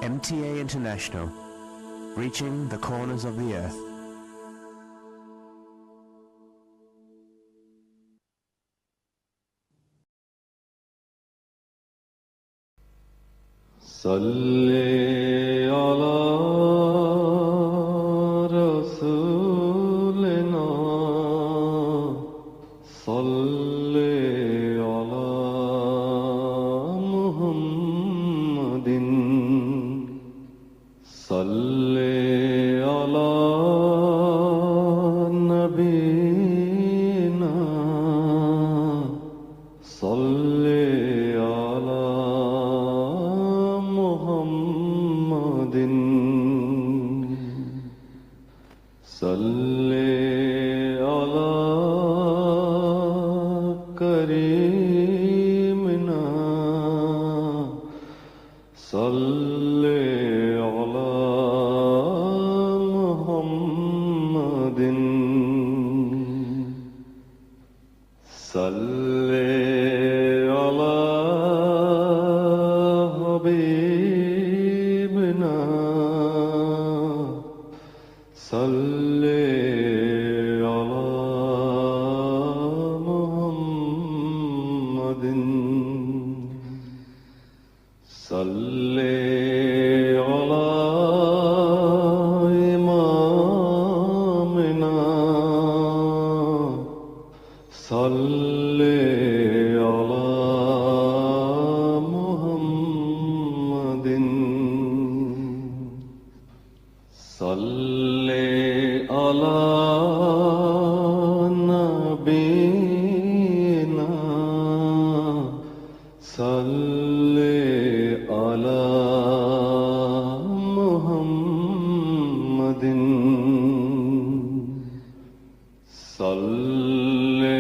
MTA International, reaching the corners of the earth. صلی علی رسولنا صلی علی محمد صلی علی نبینا صلی علی محمد صلی علی کریمنا صلی علی محمد صلی علی حبیبنا صلی علی محمد صلی علی امامنا صلی علی محمد صلی علی نبینا صلی علی محمد صلی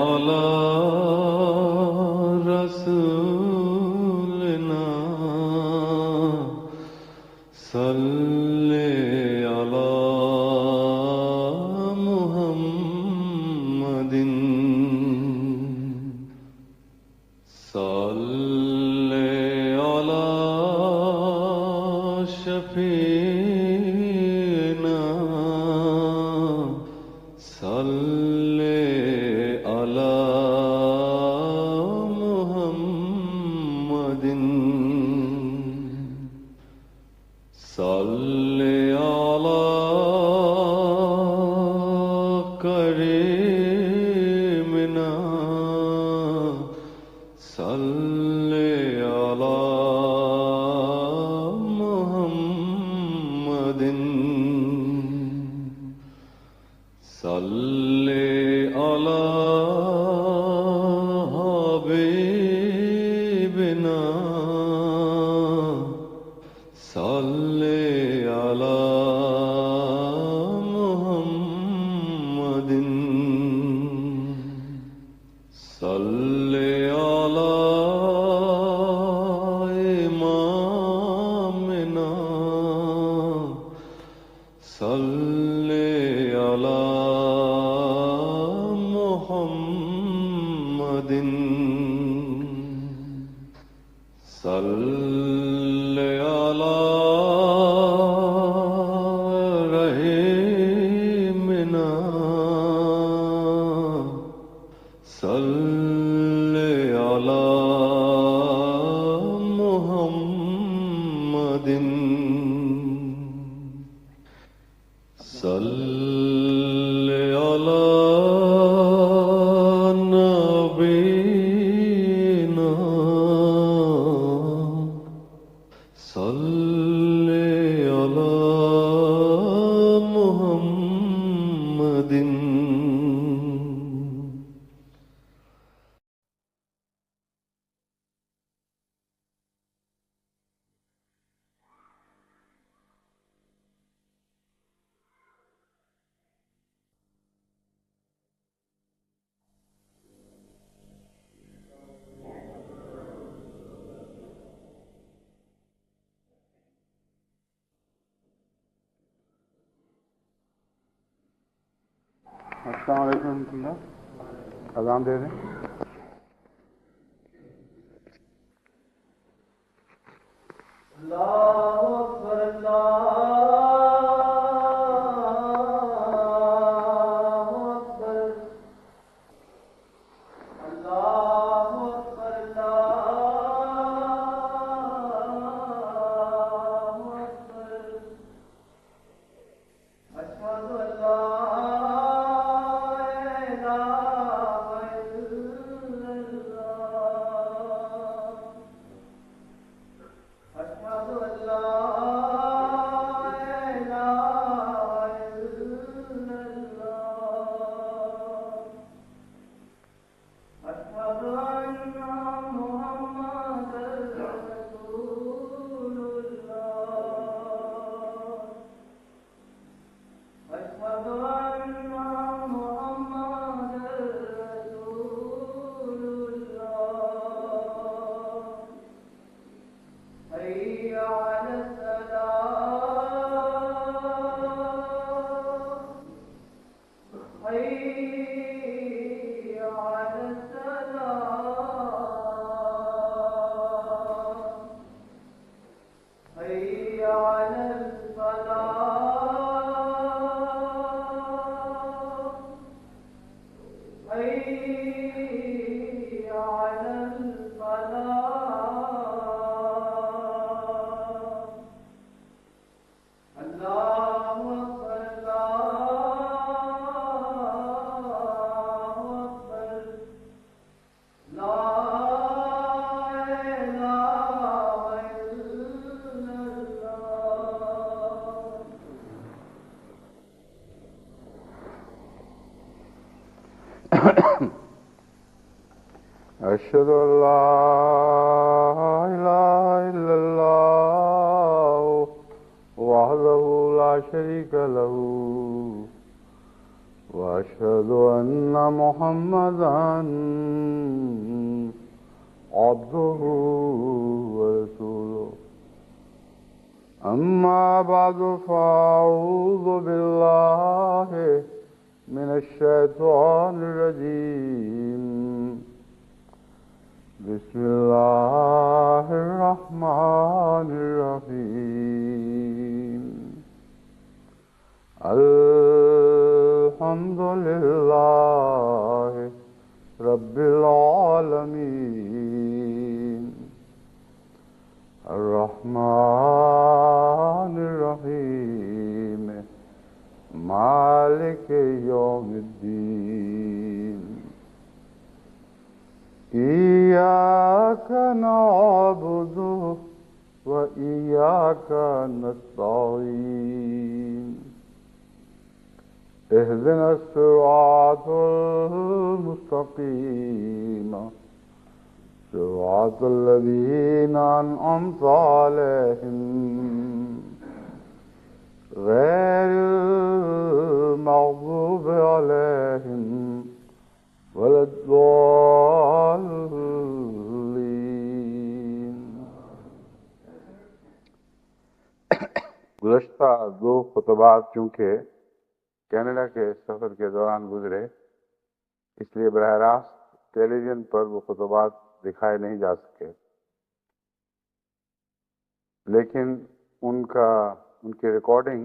علی رسولنا صلی علی محمد صلی علی شفیعنا صلی علی محمد صلی علی کریمنا صلی علی محمد صلی علی حبیبنا صلی علی محمد صلی علی امامنا صلی علی محمد صلی علی رحیمنا صلی علی محمد صلی علی نبینا صلی علی محمد السلام علیکم ورحمۃ اللہ. اذان دے دیں. اللہ حي على السلام حي على الفلاح حي على الفلاح الله أكبر الله أكبر لا إله إلا الله أشهد أن لا إله إلا الله وحده لا شريك له وأشهد أن محمدا عبده ورسوله أما بعد فأعوذ بالله من الشيطان الرجيم بسم الله الرحمن الرحيم الحمد لله رب العالمين الرحمن الرحيم مالك يوم الدين إياك نعبد وإياك نستعين اهدنا الصراط المستقيم صراط الذين أنعمت عليهم غير المغضوب عليهم ولا الضالين. گزشتہ دو خطبات چونکہ کینیڈا کے سفر کے دوران گزرے، اس لیے براہ راست ٹیلی ویژن پر وہ خطبات دکھائے نہیں جا سکے، لیکن ان کی ریکارڈنگ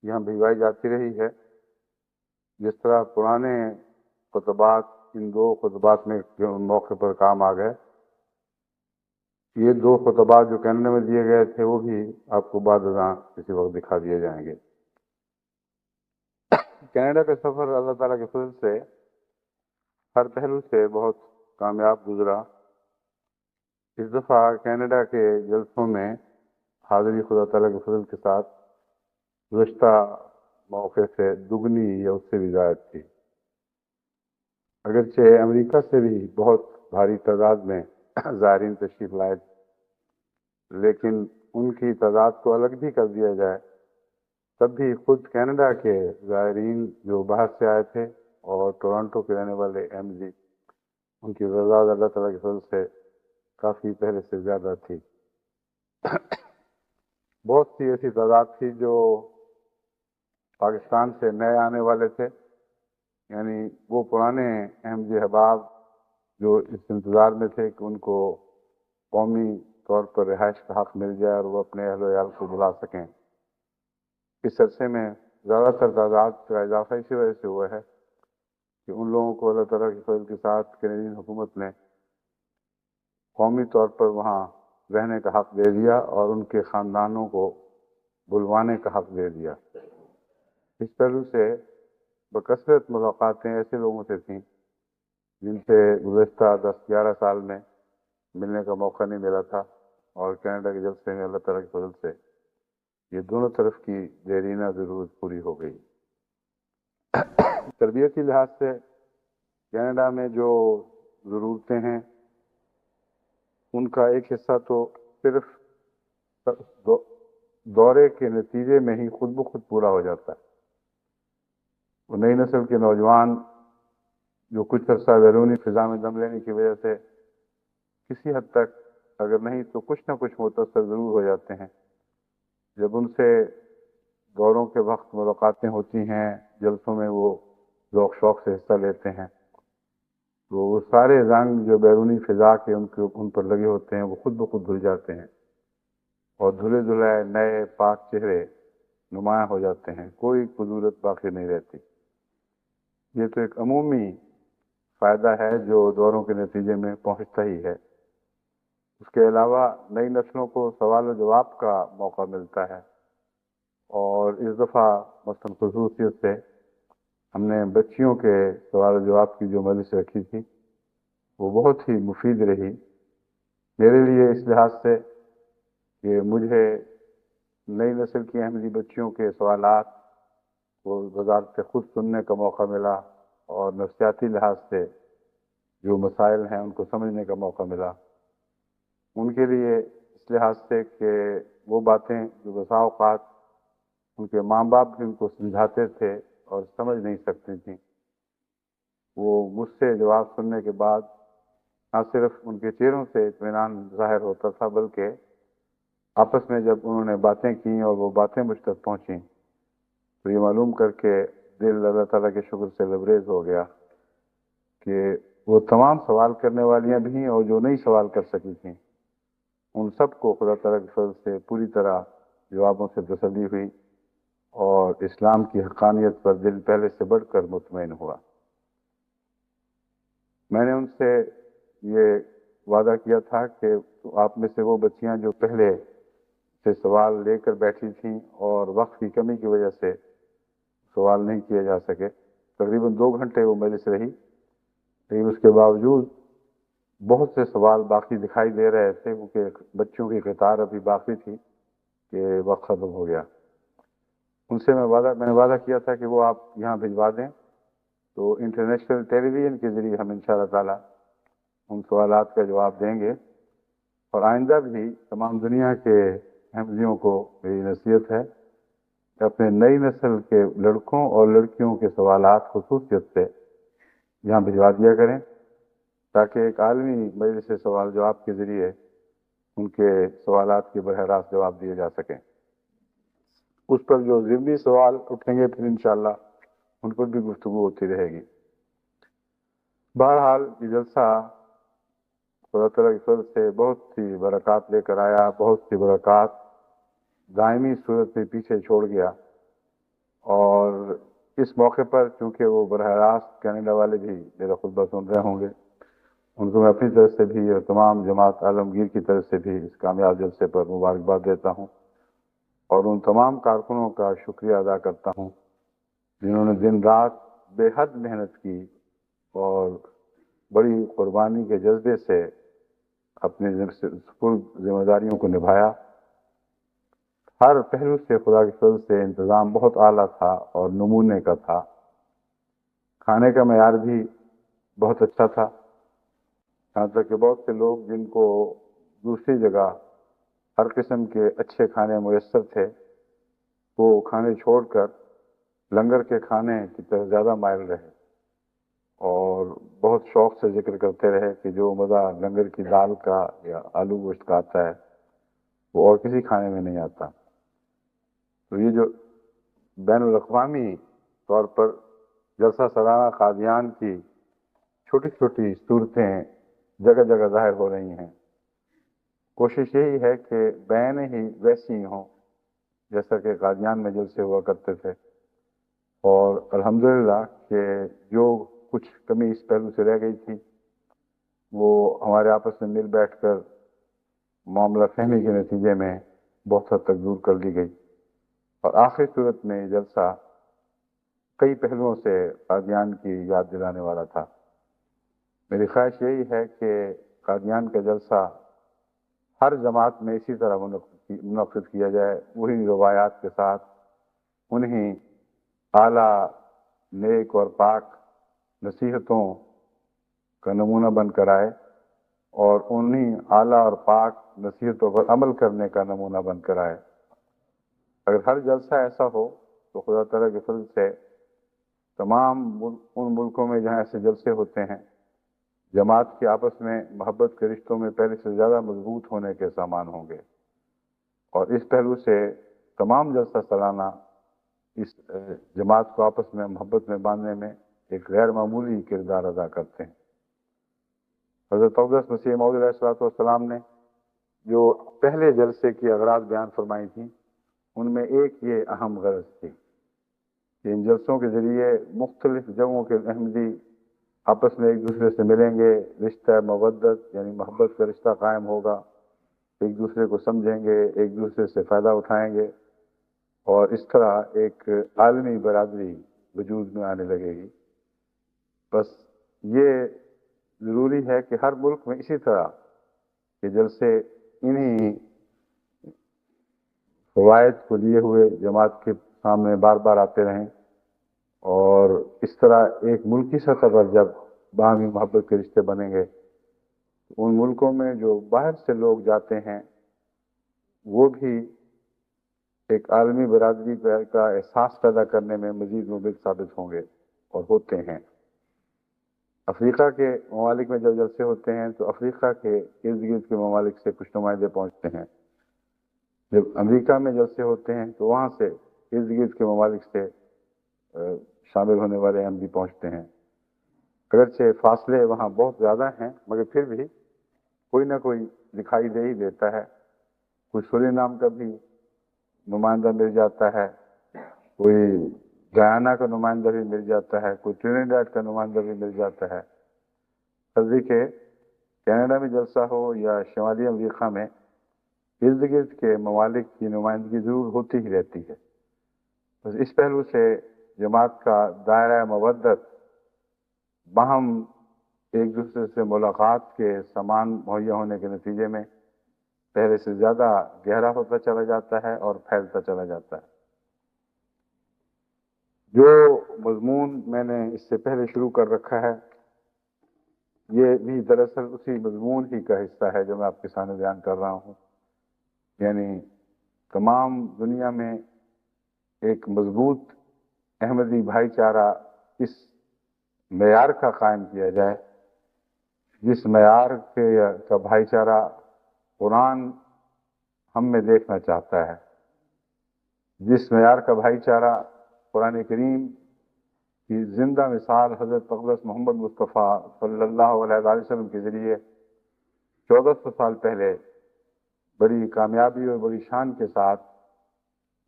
یہاں بھجوائی جاتی رہی ہے۔ جس طرح پرانے خطبات ان دو خطبات میں موقع پر کام آ گئے، یہ دو خطبات جو کینیڈا میں دیے گئے تھے وہ بھی آپ کو بعد ازاں کسی وقت دکھا دیے جائیں گے۔ کینیڈا کا سفر اللہ تعالیٰ کے فضل سے ہر پہلو سے بہت کامیاب گزرا۔ اس دفعہ کینیڈا کے جلسوں میں حاضری خدا تعالیٰ کے فضل کے ساتھ گزشتہ موقع سے دگنی یا اس سے بھی زائد تھی۔ اگرچہ امریکہ سے بھی بہت بھاری تعداد میں زائرین تشریف لائے، لیکن ان کی تعداد کو الگ بھی کر دیا جائے تب بھی خود کینیڈا کے زائرین جو باہر سے آئے تھے اور ٹورانٹو کے رہنے والے ایم جی، ان کی تعداد اللہ تعالیٰ کے فضل سے کافی پہلے سے زیادہ تھی۔ بہت سی ایسی تعداد تھی جو پاکستان سے نئے آنے والے تھے، یعنی وہ پرانے احم جی احباب جو اس انتظار میں تھے کہ ان کو قومی طور پر رہائش کا حق مل جائے اور وہ اپنے اہل و عیال کو بلا سکیں۔ اس عرصے میں زیادہ تر تعداد کا اضافہ اسی وجہ سے ہوا ہے کہ ان لوگوں کو اللہ تعالیٰ کے فضل کے ساتھ کینیڈین حکومت نے قومی طور پر وہاں رہنے کا حق دے دیا اور ان کے خاندانوں کو بلوانے کا حق دے دیا۔ اس پہلو سے بکثرت ملاقاتیں ایسے لوگوں سے تھیں جن سے گزشتہ 10-11 سال میں ملنے کا موقع نہیں ملا تھا، اور کینیڈا کے جلسے میں اللہ تعالیٰ کے فضل سے یہ دونوں طرف کی دیرینہ ضرورت پوری ہو گئی۔ تربیتی لحاظ سے کینیڈا میں جو ضرورتیں ہیں ان کا ایک حصہ تو صرف دورے کے نتیجے میں ہی خود بخود پورا ہو جاتا ہے۔ وہ نئی نسل کے نوجوان جو کچھ عرصہ بیرونی فضا میں دم لینے کی وجہ سے کسی حد تک اگر نہیں تو کچھ نہ کچھ متاثر ضرور ہو جاتے ہیں، جب ان سے دوروں کے وقت ملاقاتیں ہوتی ہیں، جلسوں میں وہ ذوق شوق سے حصہ لیتے ہیں، تو وہ سارے رنگ جو بیرونی فضا کے ان پر لگے ہوتے ہیں وہ خود بخود دھل جاتے ہیں، اور دھلے دھلائے نئے پاک چہرے نمایاں ہو جاتے ہیں، کوئی قدورت باقی نہیں رہتی۔ یہ تو ایک عمومی فائدہ ہے جو دوروں کے نتیجے میں پہنچتا ہی ہے۔ اس کے علاوہ نئی نسلوں کو سوال و جواب کا موقع ملتا ہے، اور اس دفعہ مثلاً خصوصیت سے ہم نے بچیوں کے سوال و جواب کی جو مجلس رکھی تھی وہ بہت ہی مفید رہی میرے لیے، اس لحاظ سے کہ مجھے نئی نسل کی احمدی بچیوں کے سوالات کو وزارت سے خود سننے کا موقع ملا، اور نفسیاتی لحاظ سے جو مسائل ہیں ان کو سمجھنے کا موقع ملا۔ ان کے لیے اس لحاظ سے کہ وہ باتیں جو بسا اوقات ان کے ماں باپ بھی ان کو سمجھاتے تھے اور سمجھ نہیں سکتی تھیں، وہ مجھ سے جواب سننے کے بعد نہ صرف ان کے چہروں سے اطمینان ظاہر ہوتا تھا، بلکہ آپس میں جب انہوں نے باتیں کیں اور وہ باتیں مجھ تک پہنچیں تو یہ معلوم کر کے دل اللہ تعالیٰ کے شکر سے لبریز ہو گیا کہ وہ تمام سوال کرنے والیاں بھی اور جو نہیں سوال کر سکی تھیں ان سب کو خدا تعالیٰ کے فضل سے پوری طرح جوابوں سے تسلی ہوئی، اور اسلام کی حقانیت پر دل پہلے سے بڑھ کر مطمئن ہوا۔ میں نے ان سے یہ وعدہ کیا تھا کہ آپ میں سے وہ بچیاں جو پہلے سے سوال لے کر بیٹھی تھیں اور وقت کی کمی کی وجہ سے سوال نہیں کیے جا سکے، تقریباً 2 گھنٹے وہ مجلس رہی، لیکن اس کے باوجود بہت سے سوال باقی دکھائی دے رہے تھے کیونکہ بچوں کی قطار ابھی باقی تھی کہ وقت ختم ہو گیا۔ ان سے میں نے وعدہ کیا تھا کہ وہ آپ یہاں بھجوا دیں، تو انٹرنیشنل ٹیلی ویژن کے ذریعے ہم انشاءاللہ تعالی ان سوالات کا جواب دیں گے، اور آئندہ بھی تمام دنیا کے احمدیوں کو میری نصیحت ہے کہ اپنے نئی نسل کے لڑکوں اور لڑکیوں کے سوالات خصوصیت سے یہاں بھجوا دیا کریں، تاکہ ایک عالمی مجلس سوال جواب کے ذریعے ان کے سوالات کے براہ راست جواب دیے جا سکیں۔ اس پر جو ضمنی سوال اٹھیں گے پھر انشاءاللہ ان پر بھی گفتگو ہوتی رہے گی۔ بہرحال یہ جلسہ خدا تعالیٰ کی فضل سے بہت سی برکات لے کر آیا، بہت سی برکات دائمی صورت میں پیچھے چھوڑ گیا، اور اس موقع پر چونکہ وہ براہ راست کینیڈا والے بھی میرا خطبہ سن رہے ہوں گے، ان کو میں اپنی طرف سے بھی اور تمام جماعت عالمگیر کی طرف سے بھی اس کامیاب جلسے پر مبارکباد دیتا ہوں، اور ان تمام کارکنوں کا شکریہ ادا کرتا ہوں جنہوں نے دن رات بے حد محنت کی اور بڑی قربانی کے جذبے سے اپنی ذمہ داریوں کو نبھایا۔ ہر پہلو سے خدا کی فضل سے انتظام بہت اعلیٰ تھا اور نمونے کا تھا، کھانے کا معیار بھی بہت اچھا تھا، یہاں تک کہ بہت سے لوگ جن کو دوسری جگہ ہر قسم کے اچھے کھانے میسر تھے وہ کھانے چھوڑ کر لنگر کے کھانے کی طرف زیادہ مائل رہے، اور بہت شوق سے ذکر کرتے رہے کہ جو مزہ لنگر کی دال کا یا آلو گوشت کا آتا ہے وہ اور کسی کھانے میں نہیں آتا۔ تو یہ جو بین الاقوامی طور پر جلسہ سالانہ قادیان کی چھوٹی چھوٹی صورتیں جگہ جگہ ظاہر ہو رہی ہیں، کوشش یہی ہے کہ بین ہی ویسی ہی ہوں جیسا کہ قادیان میں جلسے ہوا کرتے تھے، اور الحمدللہ کہ جو کچھ کمی اس پہلو سے رہ گئی تھی وہ ہمارے آپس میں مل بیٹھ کر معاملہ فہمی کے نتیجے میں بہت حد تک دور کر لی گئی، اور آخری صورت میں یہ جلسہ کئی پہلوؤں سے قادیان کی یاد دلانے والا تھا۔ میری خواہش یہی ہے کہ قادیان کا جلسہ ہر جماعت میں اسی طرح منعقد کیا جائے، وہی روایات کے ساتھ، انہیں اعلیٰ نیک اور پاک نصیحتوں کا نمونہ بن کر آئے، اور انہیں اعلیٰ اور پاک نصیحتوں پر عمل کرنے کا نمونہ بن کر آئے۔ اگر ہر جلسہ ایسا ہو تو خدا تعالیٰ کے فضل سے تمام ان ملکوں میں جہاں ایسے جلسے ہوتے ہیں جماعت کی آپس میں محبت کے رشتوں میں پہلے سے زیادہ مضبوط ہونے کے سامان ہوں گے، اور اس پہلو سے تمام جلسہ سالانہ اس جماعت کو آپس میں محبت میں باندھنے میں ایک غیر معمولی کردار ادا کرتے ہیں۔ حضرت اقدس مسیح موعود علیہ الصلوۃ والسلام نے جو پہلے جلسے کی اغراض بیان فرمائی تھیں، ان میں ایک یہ اہم غرض تھی کہ ان جلسوں کے ذریعے مختلف جگہوں کے احمدی آپس میں ایک دوسرے سے ملیں گے، رشتہ مودت یعنی محبت کا رشتہ قائم ہوگا، ایک دوسرے کو سمجھیں گے، ایک دوسرے سے فائدہ اٹھائیں گے، اور اس طرح ایک عالمی برادری وجود میں آنے لگے گی۔ بس یہ ضروری ہے کہ ہر ملک میں اسی طرح کے جلسے انہی فوائد کو لیے ہوئے جماعت کے سامنے بار بار آتے رہیں، اور اس طرح ایک ملکی سطح پر جب باہمی محبت کے رشتے بنیں گے تو ان ملکوں میں جو باہر سے لوگ جاتے ہیں وہ بھی ایک عالمی برادری کا احساس پیدا کرنے میں مزید مبلغ ثابت ہوں گے اور ہوتے ہیں۔ افریقہ کے ممالک میں جب جلسے ہوتے ہیں تو افریقہ کے ارد گرد کے ممالک سے کچھ نمائندے پہنچتے ہیں، جب امریکہ میں جلسے ہوتے ہیں تو وہاں سے ارد گرد کے ممالک سے شامل ہونے والے احمدی پہنچتے ہیں۔ اگرچہ فاصلے وہاں بہت زیادہ ہیں مگر پھر بھی کوئی نہ کوئی دکھائی دے ہی دیتا ہے۔ کوئی سورینام کا بھی نمائندہ مل جاتا ہے، کوئی گیانا کا نمائندہ بھی مل جاتا ہے، کوئی ٹرینیڈاڈ کا نمائندہ بھی مل جاتا ہے۔ فرضی کہ کینیڈا میں جلسہ ہو یا شمالی امریکہ میں، ارد گرد کے ممالک کی نمائندگی ضرور ہوتی ہی رہتی ہے۔ بس اس پہلو سے جماعت کا دائرہ مودت باہم ایک دوسرے سے ملاقات کے سامان مہیا ہونے کے نتیجے میں پہلے سے زیادہ گہرا ہوتا چلا جاتا ہے اور پھیلتا چلا جاتا ہے۔ جو مضمون میں نے اس سے پہلے شروع کر رکھا ہے یہ بھی دراصل اسی مضمون ہی کا حصہ ہے جو میں آپ کے سامنے بیان کر رہا ہوں، یعنی تمام دنیا میں ایک مضبوط احمدی بھائی چارہ اس معیار کا قائم کیا جائے جس معیار کا بھائی چارہ قرآن ہم میں دیکھنا چاہتا ہے، جس معیار کا بھائی چارہ قرآن کریم کی زندہ مثال حضرت اقدس محمد مصطفیٰ صلی اللہ علیہ وآلہ وسلم کے ذریعے 1400 سال پہلے بڑی کامیابی اور بڑی شان کے ساتھ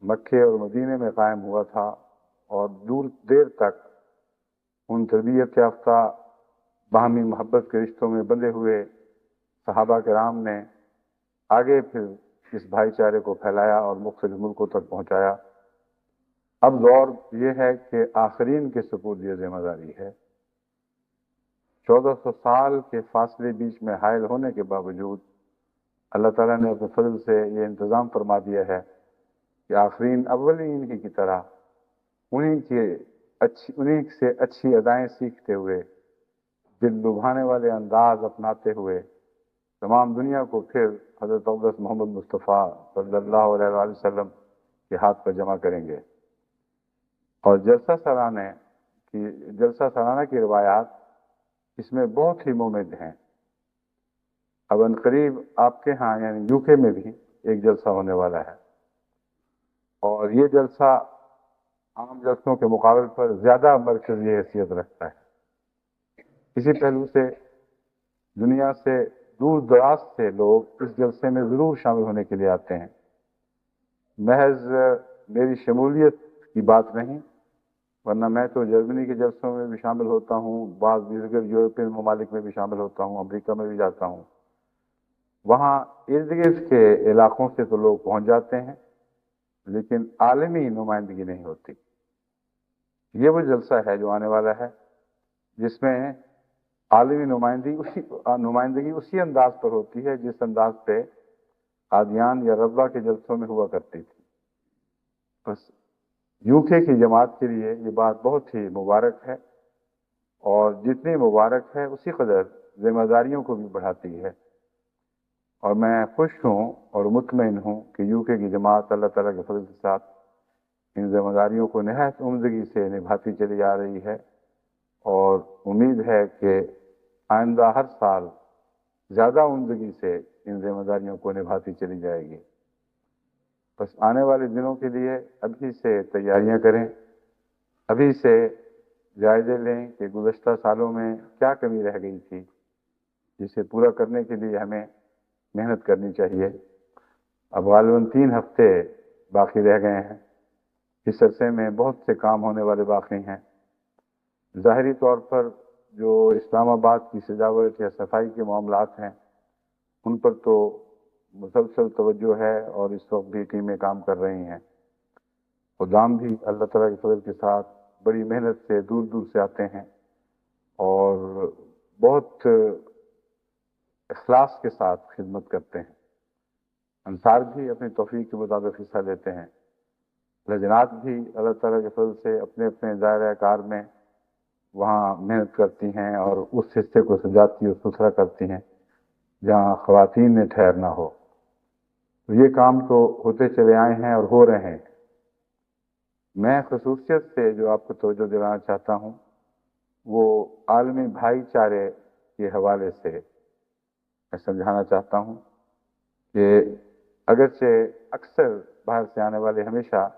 مکے اور مدینے میں قائم ہوا تھا، اور دیر تک ان تربیت یافتہ باہمی محبت کے رشتوں میں بندھے ہوئے صحابہ کرام نے آگے پھر اس بھائی چارے کو پھیلایا اور مختلف ملکوں تک پہنچایا۔ اب دور یہ ہے کہ آخرین کے سپرد یہ ذمہ داری ہے۔ 1400 سال کے فاصلے بیچ میں حائل ہونے کے باوجود اللہ تعالیٰ نے اپنے فضل سے یہ انتظام فرما دیا ہے کہ آخرین اولین ہی کی طرح انہی سے اچھی ادائیں سیکھتے ہوئے، دل لبھانے والے انداز اپناتے ہوئے تمام دنیا کو پھر حضرت اقدس محمد مصطفیٰ صلی اللہ علیہ وآلہ وسلم کے ہاتھ پر جمع کریں گے۔ اور جلسہ سالانہ کی روایات اس میں بہت ہی ممد ہیں۔ اب عنقریب آپ کے ہاں یعنی یو کے میں بھی ایک جلسہ ہونے والا ہے، اور یہ جلسہ عام جلسوں کے مقابل پر زیادہ مرکزی حیثیت رکھتا ہے۔ اسی پہلو سے دنیا سے دور دراز سے لوگ اس جلسے میں ضرور شامل ہونے کے لیے آتے ہیں۔ محض میری شمولیت کی بات نہیں، ورنہ میں تو جرمنی کے جلسوں میں بھی شامل ہوتا ہوں، بعض دیگر یورپین ممالک میں بھی شامل ہوتا ہوں، امریکہ میں بھی جاتا ہوں۔ وہاں ارد گرد کے علاقوں سے تو لوگ پہنچ جاتے ہیں لیکن عالمی نمائندگی نہیں ہوتی۔ یہ وہ جلسہ ہے جو آنے والا ہے جس میں عالمی نمائندگی اسی انداز پر ہوتی ہے جس انداز پہ قادیان یا رضوہ کے جلسوں میں ہوا کرتی تھی۔ بس یوکے کی جماعت کے لیے یہ بات بہت ہی مبارک ہے، اور جتنی مبارک ہے اسی قدر ذمہ داریوں کو بھی بڑھاتی ہے، اور میں خوش ہوں اور مطمئن ہوں کہ یوکے کی جماعت اللہ تعالیٰ کے فضل کے ساتھ ان ذمہ داریوں کو نہایت عمدگی سے نبھاتی چلی آ رہی ہے، اور امید ہے کہ آئندہ ہر سال زیادہ عمدگی سے ان ذمہ داریوں کو نبھاتی چلی جائے گی۔ بس آنے والے دنوں کے لیے ابھی سے تیاریاں کریں، ابھی سے جائزے لیں کہ گزشتہ سالوں میں کیا کمی رہ گئی تھی، جسے پورا کرنے کے لیے ہمیں محنت کرنی چاہیے۔ اب غالباً 3 ہفتے باقی رہ گئے ہیں۔ اس عرصے میں بہت سے کام ہونے والے باقی ہیں۔ ظاہری طور پر جو اسلام آباد کی سجاوٹ یا صفائی کے معاملات ہیں، ان پر تو مسلسل توجہ ہے اور اس وقت بھی ٹیمیں کام کر رہی ہیں۔ خدام بھی اللہ تعالیٰ کے فضل کے ساتھ بڑی محنت سے دور دور سے آتے ہیں اور بہت اخلاص کے ساتھ خدمت کرتے ہیں۔ انصار بھی اپنی توفیق کے مطابق حصہ لیتے ہیں۔ لجنات بھی اللہ تعالیٰ کے فضل سے اپنے اپنے دائرہ کار میں وہاں محنت کرتی ہیں اور اس حصے کو سجاتی اور ستھرا کرتی ہیں جہاں خواتین نے ٹھہرنا ہو۔ تو یہ کام تو ہوتے چلے آئے ہیں اور ہو رہے ہیں۔ میں خصوصیت سے جو آپ کو توجہ دلانا چاہتا ہوں وہ عالمی بھائی چارے کے حوالے سے میں سمجھانا چاہتا ہوں کہ اگرچہ اکثر باہر سے آنے والے ہمیشہ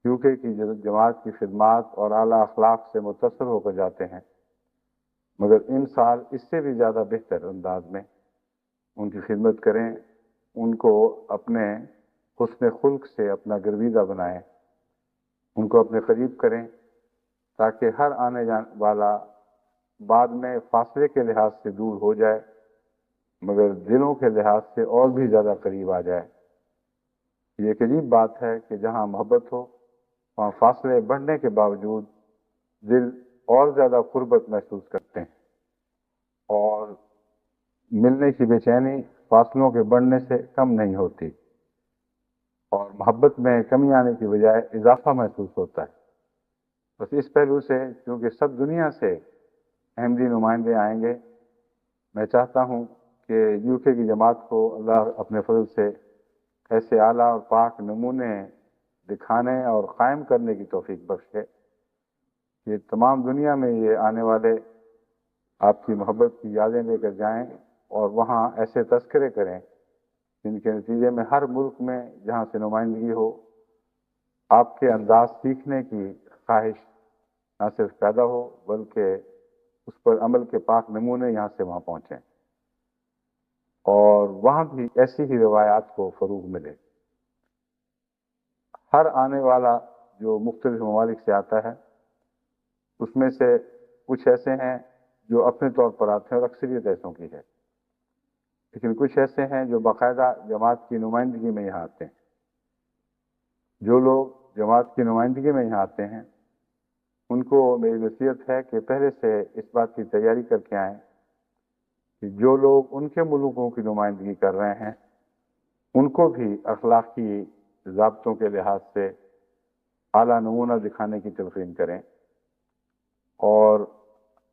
یوکے کی جماعت کی خدمات اور اعلیٰ اخلاق سے متاثر ہو کر جاتے ہیں، مگر ان سال اس سے بھی زیادہ بہتر انداز میں ان کی خدمت کریں، ان کو اپنے حسن خلق سے اپنا گرویدہ بنائیں، ان کو اپنے قریب کریں تاکہ ہر آنے جانے والا بعد میں فاصلے کے لحاظ سے دور ہو جائے مگر دلوں کے لحاظ سے اور بھی زیادہ قریب آ جائے۔ یہ ایک عجیب بات ہے کہ جہاں محبت ہو وہاں فاصلے بڑھنے کے باوجود دل اور زیادہ قربت محسوس کرتے ہیں، اور ملنے کی بے چینی فاصلوں کے بڑھنے سے کم نہیں ہوتی، اور محبت میں کمی آنے کی بجائے اضافہ محسوس ہوتا ہے۔ بس اس پہلو سے کیونکہ سب دنیا سے احمدی نمائندے آئیں گے، میں چاہتا ہوں کہ یوکے کی جماعت کو اللہ اپنے فضل سے ایسے اعلیٰ اور پاک نمونے دکھانے اور قائم کرنے کی توفیق بخشے کہ تمام دنیا میں یہ آنے والے آپ کی محبت کی یادیں لے کر جائیں اور وہاں ایسے تذکرے کریں جن کے نتیجے میں ہر ملک میں جہاں سے نمائندگی ہو آپ کے انداز سیکھنے کی خواہش نہ صرف پیدا ہو بلکہ اس پر عمل کے پاک نمونے یہاں سے وہاں پہنچیں اور وہاں بھی ایسی ہی روایات کو فروغ ملے۔ ہر آنے والا جو مختلف ممالک سے آتا ہے اس میں سے کچھ ایسے ہیں جو اپنے طور پر آتے ہیں اور اکثریت ایسوں کی ہے، لیکن کچھ ایسے ہیں جو باقاعدہ جماعت کی نمائندگی میں یہاں آتے ہیں۔ جو لوگ جماعت کی نمائندگی میں یہاں آتے ہیں ان کو میری نصیحت ہے کہ پہلے سے اس بات کی تیاری کر کے آئیں کہ جو لوگ ان کے ملکوں کی نمائندگی کر رہے ہیں ان کو بھی اخلاقی ضابطوں کے لحاظ سے اعلیٰ نمونہ دکھانے کی تلقین کریں، اور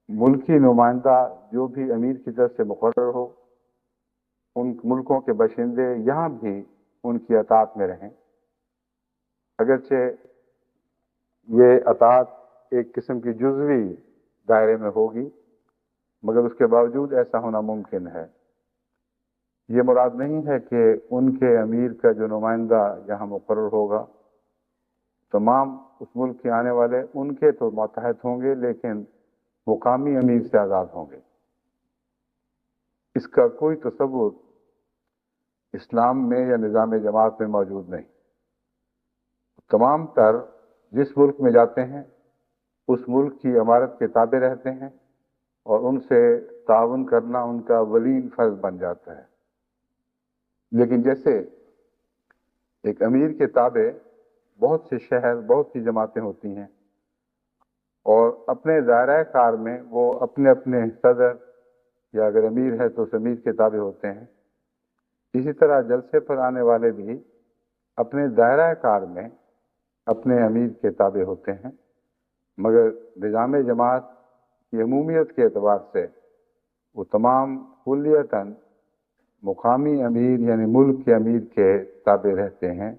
ملکی نمائندہ جو بھی امیر کی طرف سے مقرر ہو ان ملکوں کے باشندے یہاں بھی ان کی اطاعت میں رہیں، اگرچہ یہ اطاعت ایک قسم کی جزوی دائرے میں ہوگی مگر اس کے باوجود ایسا ہونا ممکن ہے۔ یہ مراد نہیں ہے کہ ان کے امیر کا جو نمائندہ یہاں مقرر ہوگا تمام اس ملک کے آنے والے ان کے تو ماتحت ہوں گے لیکن مقامی امیر سے آزاد ہوں گے۔ اس کا کوئی تصور اسلام میں یا نظام جماعت میں موجود نہیں۔ تمام تر جس ملک میں جاتے ہیں اس ملک کی امارت کے تابع رہتے ہیں اور ان سے تعاون کرنا ان کا ولین فرض بن جاتا ہے، لیکن جیسے ایک امیر کے تابع بہت سے شہر بہت سی جماعتیں ہوتی ہیں اور اپنے دائرہ کار میں وہ اپنے اپنے صدر یا اگر امیر ہے تو اس امیر کے تابع ہوتے ہیں، اسی طرح جلسے پر آنے والے بھی اپنے دائرہ کار میں اپنے امیر کے تابع ہوتے ہیں، مگر نظام جماعت کی عمومیت کے اعتبار سے وہ تمام کلیتاً مقامی امیر یعنی ملک کے امیر کے تابع رہتے ہیں،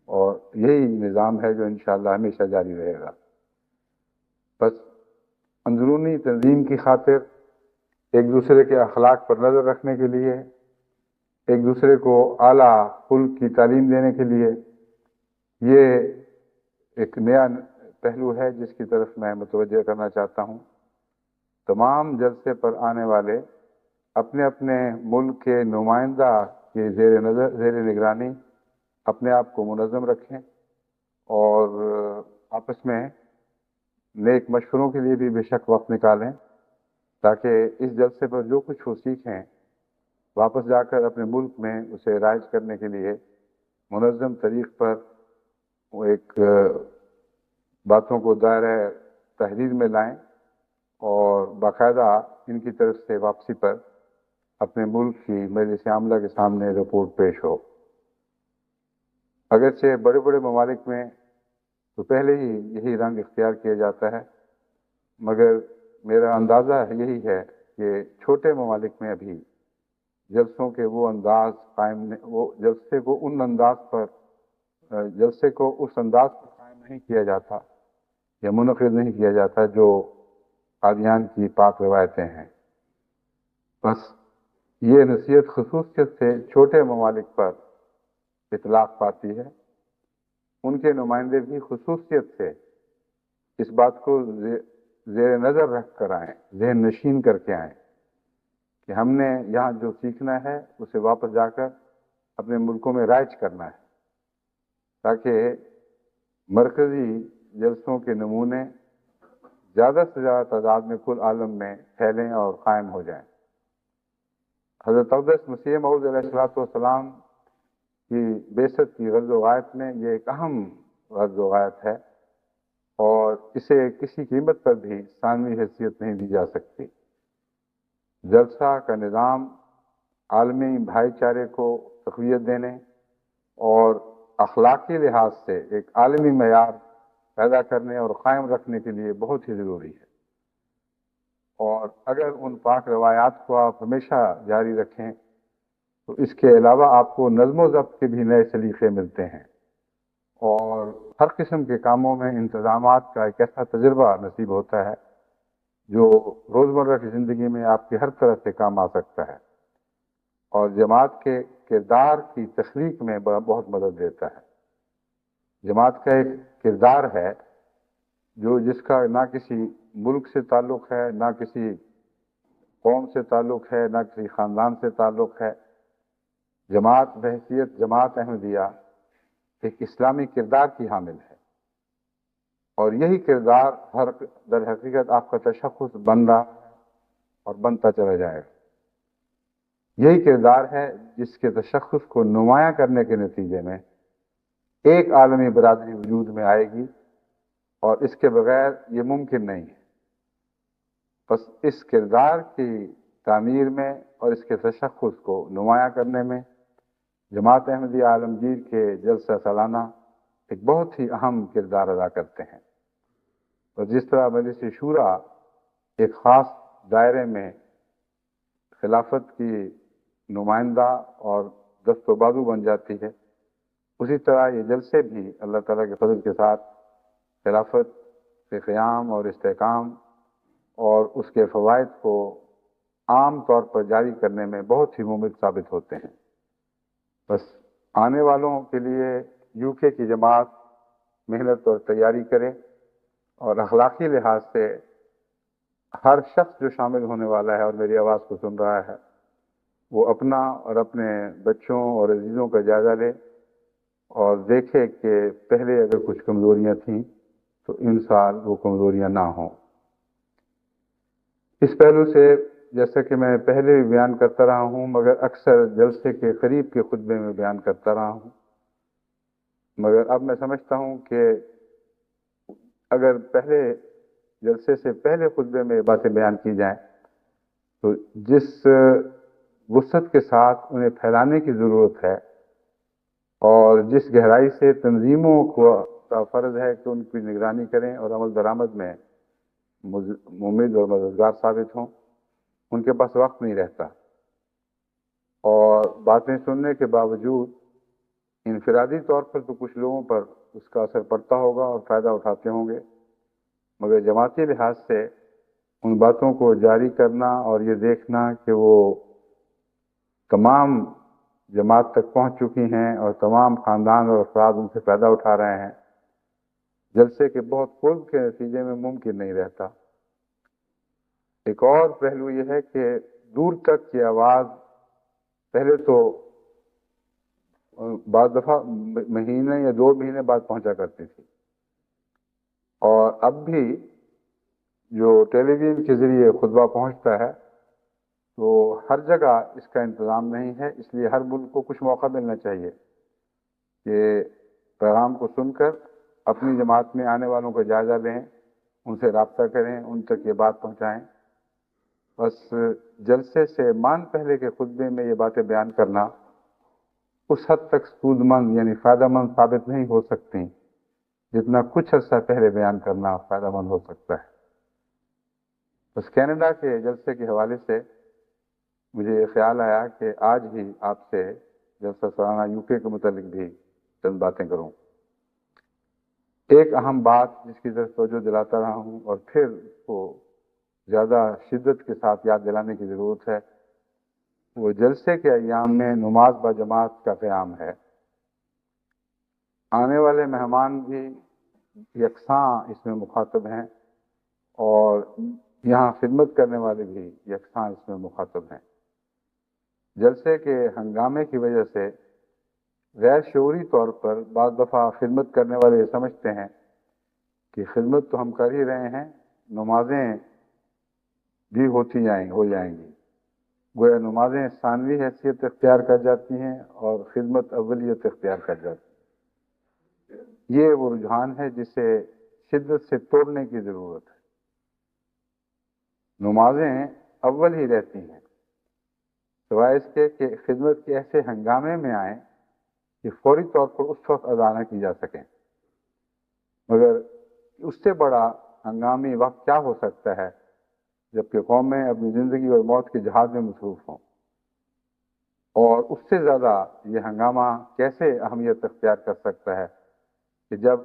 اور یہی نظام ہے جو انشاءاللہ ہمیشہ جاری رہے گا۔ بس اندرونی تنظیم کی خاطر ایک دوسرے کے اخلاق پر نظر رکھنے کے لیے، ایک دوسرے کو اعلیٰ خلق کی تعلیم دینے کے لیے یہ ایک نیا پہلو ہے جس کی طرف میں متوجہ کرنا چاہتا ہوں۔ تمام جلسے پر آنے والے اپنے اپنے ملک کے نمائندہ کے زیر نگرانی اپنے آپ کو منظم رکھیں، اور آپس میں نیک مشوروں کے لیے بھی بے شک وقت نکالیں، تاکہ اس جلسے پر جو کچھ وہ سیکھیں واپس جا کر اپنے ملک میں اسے رائج کرنے کے لیے منظم طریق پر وہ ایک باتوں کو دائرہ تحریر میں لائیں، اور باقاعدہ ان کی طرف سے واپسی پر اپنے ملک کی مجلس عاملہ کے سامنے رپورٹ پیش ہو۔ اگرچہ بڑے بڑے ممالک میں تو پہلے ہی یہی رنگ اختیار کیا جاتا ہے، مگر میرا اندازہ یہی ہے کہ چھوٹے ممالک میں ابھی جلسوں کے وہ انداز وہ جلسے کو اس انداز پر قائم نہیں کیا جاتا یا منعقد نہیں کیا جاتا جو قادیان کی پاک روایتیں ہیں۔ بس یہ نصیحت خصوصیت سے چھوٹے ممالک پر اطلاق پاتی ہے، ان کے نمائندے بھی خصوصیت سے اس بات کو زیر نظر رکھ کر آئیں، ذہن نشین کر کے آئیں کہ ہم نے یہاں جو سیکھنا ہے اسے واپس جا کر اپنے ملکوں میں رائج کرنا ہے، تاکہ مرکزی جلسوں کے نمونے زیادہ سے زیادہ تعداد میں کل عالم میں پھیلیں اور قائم ہو جائیں۔ حضرت اقدس مسیح موعود علیہ السلام کی بعثت کی غرض و غایت میں یہ ایک اہم غرض و غایت ہے، اور اسے کسی قیمت پر بھی ثانوی حیثیت نہیں دی جا سکتی۔ جلسہ کا نظام عالمی بھائی چارے کو تقویت دینے اور اخلاقی لحاظ سے ایک عالمی معیار پیدا کرنے اور قائم رکھنے کے لیے بہت ہی ضروری ہے، اور اگر ان پاک روایات کو آپ ہمیشہ جاری رکھیں تو اس کے علاوہ آپ کو نظم و ضبط کے بھی نئے سلیقے ملتے ہیں، اور ہر قسم کے کاموں میں انتظامات کا ایک ایسا تجربہ نصیب ہوتا ہے جو روزمرہ کی زندگی میں آپ کے ہر طرح سے کام آ سکتا ہے، اور جماعت کے کردار کی تخلیق میں بہت مدد دیتا ہے۔ جماعت کا ایک کردار ہے جس کا نہ کسی ملک سے تعلق ہے، نہ کسی قوم سے تعلق ہے، نہ کسی خاندان سے تعلق ہے۔ جماعت بحیثیت جماعت احمدیہ ایک اسلامی کردار کی حامل ہے، اور یہی کردار در حقیقت آپ کا تشخص بن رہا اور بنتا چلا جائے گا۔ یہی کردار ہے جس کے تشخص کو نمایاں کرنے کے نتیجے میں ایک عالمی برادری وجود میں آئے گی، اور اس کے بغیر یہ ممکن نہیں ہے۔ بس اس کردار کی تعمیر میں اور اس کے تشخص کو نمایاں کرنے میں جماعت احمدیہ عالمگیر کے جلسہ سالانہ ایک بہت ہی اہم کردار ادا کرتے ہیں، اور جس طرح مجلس شورا ایک خاص دائرے میں خلافت کی نمائندہ اور دست و بازو بن جاتی ہے، اسی طرح یہ جلسے بھی اللہ تعالیٰ کے فضل کے ساتھ خلافت کے قیام اور استحکام اور اس کے فوائد کو عام طور پر جاری کرنے میں بہت ہی مفید ثابت ہوتے ہیں۔ بس آنے والوں کے لیے UK کی جماعت محنت اور تیاری کرے، اور اخلاقی لحاظ سے ہر شخص جو شامل ہونے والا ہے اور میری آواز کو سن رہا ہے وہ اپنا اور اپنے بچوں اور عزیزوں کا جائزہ لے اور دیکھے کہ پہلے اگر کچھ کمزوریاں تھیں تو ان سال وہ کمزوریاں نہ ہوں۔ اس پہلو سے جیسا کہ میں پہلے بھی بیان کرتا رہا ہوں، مگر اکثر جلسے کے قریب کے خطبے میں بیان کرتا رہا ہوں، مگر اب میں سمجھتا ہوں کہ اگر پہلے جلسے سے پہلے خطبے میں باتیں بیان کی جائیں تو جس وسعت کے ساتھ انہیں پھیلانے کی ضرورت ہے اور جس گہرائی سے تنظیموں کا فرض ہے کہ ان کی نگرانی کریں اور عمل درآمد میں ممد اور مددگار ثابت ہوں، ان کے پاس وقت نہیں رہتا، اور باتیں سننے کے باوجود انفرادی طور پر تو کچھ لوگوں پر اس کا اثر پڑتا ہوگا اور فائدہ اٹھاتے ہوں گے، مگر جماعتی لحاظ سے ان باتوں کو جاری کرنا اور یہ دیکھنا کہ وہ تمام جماعت تک پہنچ چکی ہیں اور تمام خاندان اور افراد ان سے فائدہ اٹھا رہے ہیں، جلسے کے بہت قرب کے نتیجے میں ممکن نہیں رہتا۔ ایک اور پہلو یہ ہے کہ دور تک کی آواز پہلے تو بعض دفعہ مہینے یا 2 مہینے بعد پہنچا کرتی تھی، اور اب بھی جو ٹیلی ویژن کے ذریعے خطبہ پہنچتا ہے تو ہر جگہ اس کا انتظام نہیں ہے، اس لیے ہر ملک کو کچھ موقع ملنا چاہیے کہ پیغام کو سن کر اپنی جماعت میں آنے والوں کا جائزہ لیں، ان سے رابطہ کریں، ان تک یہ بات پہنچائیں۔ بس جلسے سے مان پہلے کے خطبے میں یہ باتیں بیان کرنا اس حد تک سود مند یعنی فائدہ مند ثابت نہیں ہو سکتی جتنا کچھ عرصہ پہلے بیان کرنا فائدہ مند ہو سکتا ہے۔ بس کینیڈا کے جلسے کے حوالے سے مجھے یہ خیال آیا کہ آج ہی آپ سے جلسہ سالانہ یو کے متعلق بھی چند باتیں کروں۔ ایک اہم بات جس کی طرف توجہ دلاتا رہا ہوں اور پھر اس کو زیادہ شدت کے ساتھ یاد دلانے کی ضرورت ہے، وہ جلسے کے ایام میں نماز با جماعت کا قیام ہے۔ آنے والے مہمان بھی یکساں اس میں مخاطب ہیں اور یہاں خدمت کرنے والے بھی یکساں اس میں مخاطب ہیں۔ جلسے کے ہنگامے کی وجہ سے غیر شعوری طور پر بعض دفعہ خدمت کرنے والے یہ سمجھتے ہیں کہ خدمت تو ہم کر ہی رہے ہیں، نمازیں بھی ہو جائیں گی، گویا نمازیں ثانوی حیثیت اختیار کر جاتی ہیں اور خدمت اولیت اختیار کر جاتی ہے۔ یہ وہ رجحان ہے جسے شدت سے توڑنے کی ضرورت ہے۔ نمازیں اول ہی رہتی ہیں، سوائے اس کے کہ خدمت کے ایسے ہنگامے میں آئیں کہ فوری طور پر اس وقت ادا نہ کی جا سکیں، مگر اس سے بڑا ہنگامی وقت کیا ہو سکتا ہے جبکہ قومیں اپنی زندگی اور موت کے جہاد میں مصروف ہوں، اور اس سے زیادہ یہ ہنگامہ کیسے اہمیت اختیار کر سکتا ہے کہ جب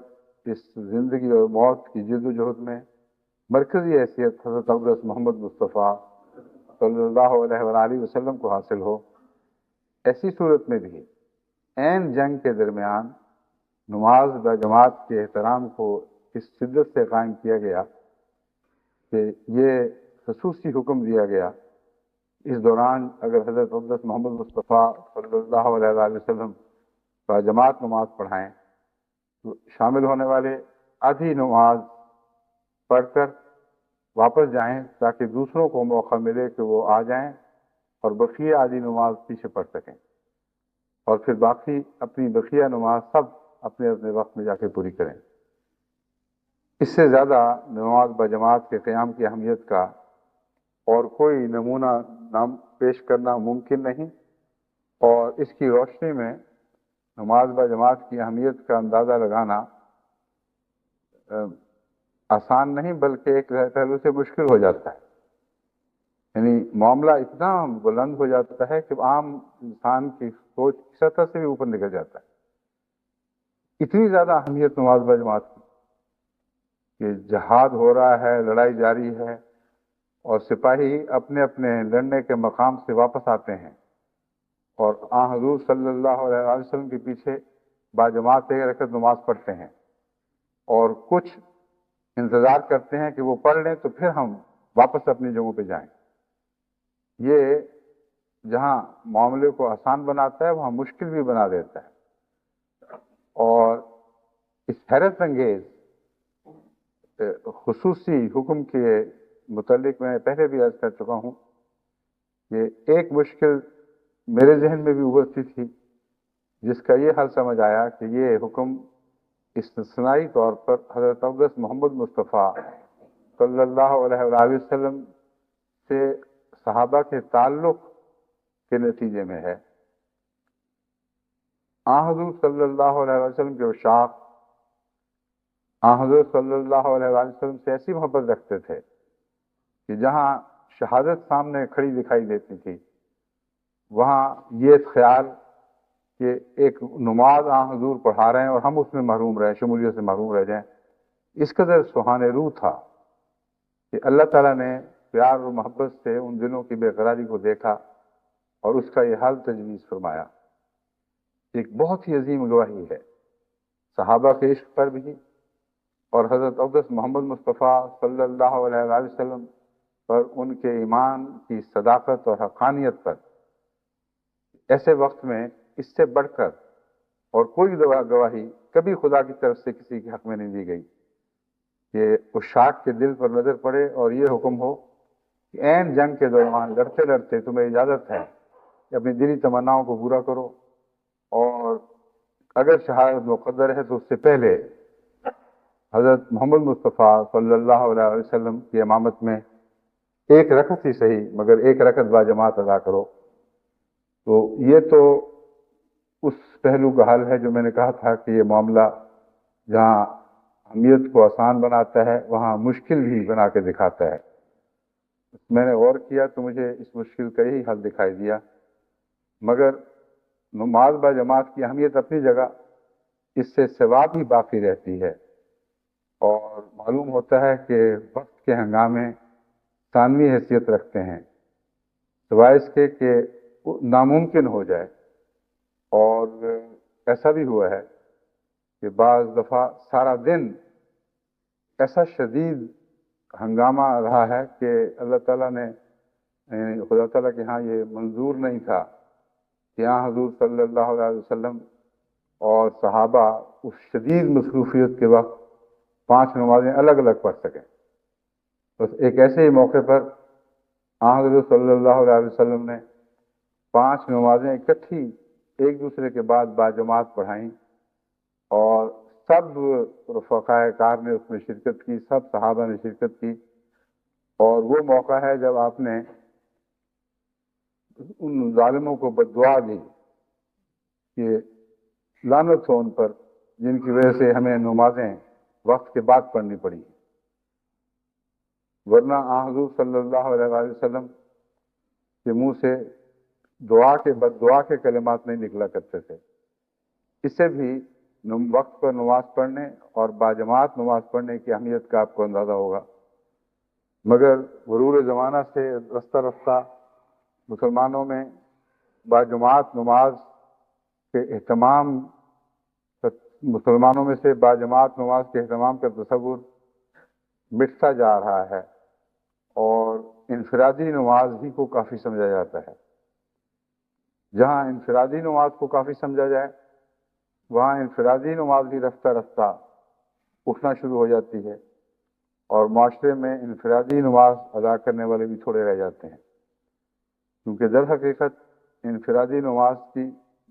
اس زندگی اور موت کی جد و جہد میں مرکزی حیثیت حضرت اقدس محمد مصطفیٰ صلی اللہ علیہ وآلہ وسلم کو حاصل ہو۔ ایسی صورت میں بھی عین جنگ کے درمیان نماز با جماعت کے احترام کو اس شدت سے قائم کیا گیا کہ یہ خصوصی حکم دیا گیا، اس دوران اگر حضرت اقدس محمد مصطفیٰ صلی اللہ علیہ وآلہ وسلم با جماعت نماز پڑھائیں تو شامل ہونے والے آدھی نماز پڑھ کر واپس جائیں تاکہ دوسروں کو موقع ملے کہ وہ آ جائیں اور بقیہ آدھی نماز پیچھے پڑھ سکیں، اور پھر باقی اپنی بقیہ نماز سب اپنے اپنے وقت میں جا کے پوری کریں۔ اس سے زیادہ نماز با جماعت کے قیام کی اہمیت کا اور کوئی نمونہ نام پیش کرنا ممکن نہیں، اور اس کی روشنی میں نماز با جماعت کی اہمیت کا اندازہ لگانا آسان نہیں بلکہ ایک پہلو سے مشکل ہو جاتا ہے۔ یعنی معاملہ اتنا بلند ہو جاتا ہے کہ عام انسان کی سوچ کی سطح سے بھی اوپر نکل جاتا ہے۔ اتنی زیادہ اہمیت نماز با جماعت کی کہ جہاد ہو رہا ہے، لڑائی جاری ہے، اور سپاہی اپنے اپنے لڑنے کے مقام سے واپس آتے ہیں اور حضور صلی اللہ علیہ وسلم کے پیچھے با جماعت ایک رکعت نماز پڑھتے ہیں، اور کچھ انتظار کرتے ہیں کہ وہ پڑھ لیں تو پھر ہم واپس اپنی جگہوں پہ جائیں۔ یہ جہاں معاملے کو آسان بناتا ہے وہاں مشکل بھی بنا دیتا ہے، اور اس حیرت انگیز خصوصی حکم کے متعلق میں پہلے بھی عرض کر چکا ہوں کہ ایک مشکل میرے ذہن میں بھی ابھرتی تھی جس کا یہ حل سمجھ آیا کہ یہ حکم استثنائی طور پر حضرت اقدس محمد مصطفیٰ صلی اللہ علیہ وآلہ وسلم سے صحابہ کے تعلق کے نتیجے میں ہے۔ حضور صلی اللہ علیہ وسلم کے عشاق حضرت صلی اللہ علیہ وآلہ وسلم سے ایسی محبت رکھتے تھے کہ جہاں شہادت سامنے کھڑی دکھائی دیتی تھی وہاں یہ خیال کہ ایک نماز حضور پڑھا رہے ہیں اور ہم اس میں محروم رہیں، شمولیت سے محروم رہ جائیں، اس قدر سبحان روح تھا کہ اللہ تعالیٰ نے پیار اور محبت سے ان دنوں کی بے قراری کو دیکھا اور اس کا یہ حل تجویز فرمایا۔ ایک بہت ہی عظیم گواہی ہے صحابہ کے عشق پر بھی اور حضرت اقدس محمد مصطفیٰ صلی اللہ علیہ وآلہ وسلم پر ان کے ایمان کی صداقت اور حقانیت پر ایسے وقت میں اس سے بڑھ کر اور کوئی گواہی کبھی خدا کی طرف سے کسی کے حق میں نہیں دی گئی کہ عشاق کے دل پر نظر پڑے اور یہ حکم ہو کہ عین جنگ کے دوران لڑتے لڑتے تمہیں اجازت ہے کہ اپنی دلی تمناؤں کو پورا کرو، اور اگر شہادت مقدر ہے تو اس سے پہلے حضرت محمد مصطفیٰ صلی اللہ علیہ وسلم کی امامت میں ایک رکعت ہی صحیح مگر ایک رکعت با جماعت ادا کرو۔ تو یہ تو اس پہلو کا حل ہے جو میں نے کہا تھا کہ یہ معاملہ جہاں اہمیت کو آسان بناتا ہے وہاں مشکل بھی بنا کے دکھاتا ہے۔ میں نے غور کیا تو مجھے اس مشکل کا یہی حل دکھائی دیا، مگر نماز با جماعت کی اہمیت اپنی جگہ، اس سے ثواب بھی باقی رہتی ہے، اور معلوم ہوتا ہے کہ وقت کے ہنگامے ثانوی حیثیت رکھتے ہیں، سوائے اس کے کہ ناممکن ہو جائے۔ اور ایسا بھی ہوا ہے کہ بعض دفعہ سارا دن ایسا شدید ہنگامہ رہا ہے کہ اللہ تعالیٰ نے خدا تعالیٰ کے ہاں یہ منظور نہیں تھا کہ یہاں حضور صلی اللہ علیہ وسلم اور صحابہ اس شدید مصروفیت کے وقت 5 نمازیں الگ الگ پڑھ سکیں۔ بس ایک ایسے ہی موقع پر حضرت صلی اللہ علیہ وسلم نے 5 نمازیں اکٹھی ایک دوسرے کے بعد باجماعت پڑھائیں، اور سب رفقائے کار نے اس میں شرکت کی، سب صحابہ نے شرکت کی، اور وہ موقع ہے جب آپ نے ان ظالموں کو بددعا دی کہ لعنت ہو ان پر جن کی وجہ سے ہمیں نمازیں وقت کے بعد پڑھنی پڑی، ورنہ حضور صلی اللہ علیہ وآلہ وسلم کے منہ سے دعا کے بددعا کے کلمات نہیں نکلا کرتے تھے۔ اس سے بھی وقت پر نماز پڑھنے اور باجماعت نماز پڑھنے کی اہمیت کا آپ کو اندازہ ہوگا، مگر مرور زمانہ سے رفتہ رفتہ مسلمانوں میں باجماعت نماز کے اہتمام، مسلمانوں میں سے باجماعت نماز کے اہتمام کا تصور مٹتا جا رہا ہے، اور انفرادی نماز ہی کو کافی سمجھا جاتا ہے۔ جہاں انفرادی نماز کو کافی سمجھا جائے وہاں انفرادی نماز بھی رفتہ رفتہ اٹھنا شروع ہو جاتی ہے، اور معاشرے میں انفرادی نماز ادا کرنے والے بھی تھوڑے رہ جاتے ہیں، کیونکہ در حقیقت انفرادی نماز کی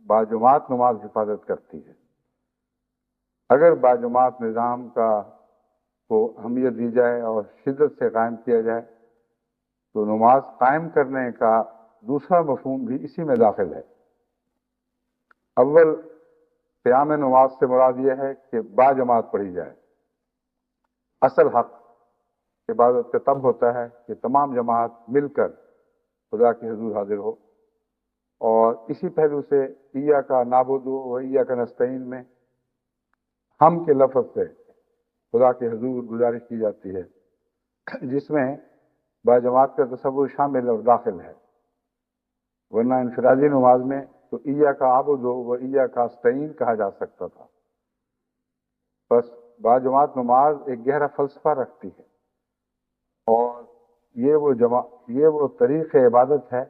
باجماعت نماز حفاظت کرتی ہے۔ اگر باجماعت نظام کو اہمیت دی جائے اور شدت سے قائم کیا جائے تو نماز قائم کرنے کا دوسرا مفہوم بھی اسی میں داخل ہے۔ اول قیام نماز سے مراد یہ ہے کہ باجماعت پڑھی جائے۔ اصل حق عبادت کا تب ہوتا ہے کہ تمام جماعت مل کر خدا کے حضور حاضر ہو، اور اسی پہلو سے ایاک نعبد و ایاک نستعین میں ہم کے لفظ سے خدا کے حضور گزارش کی جاتی ہے، جس میں باجماعت کا تصور شامل اور داخل ہے، ورنہ انفرادی نماز میں تو ایاک اعبد و ایاک استعین کہا جا سکتا تھا۔ بس باجماعت نماز ایک گہرا فلسفہ رکھتی ہے، اور یہ وہ طریق عبادت ہے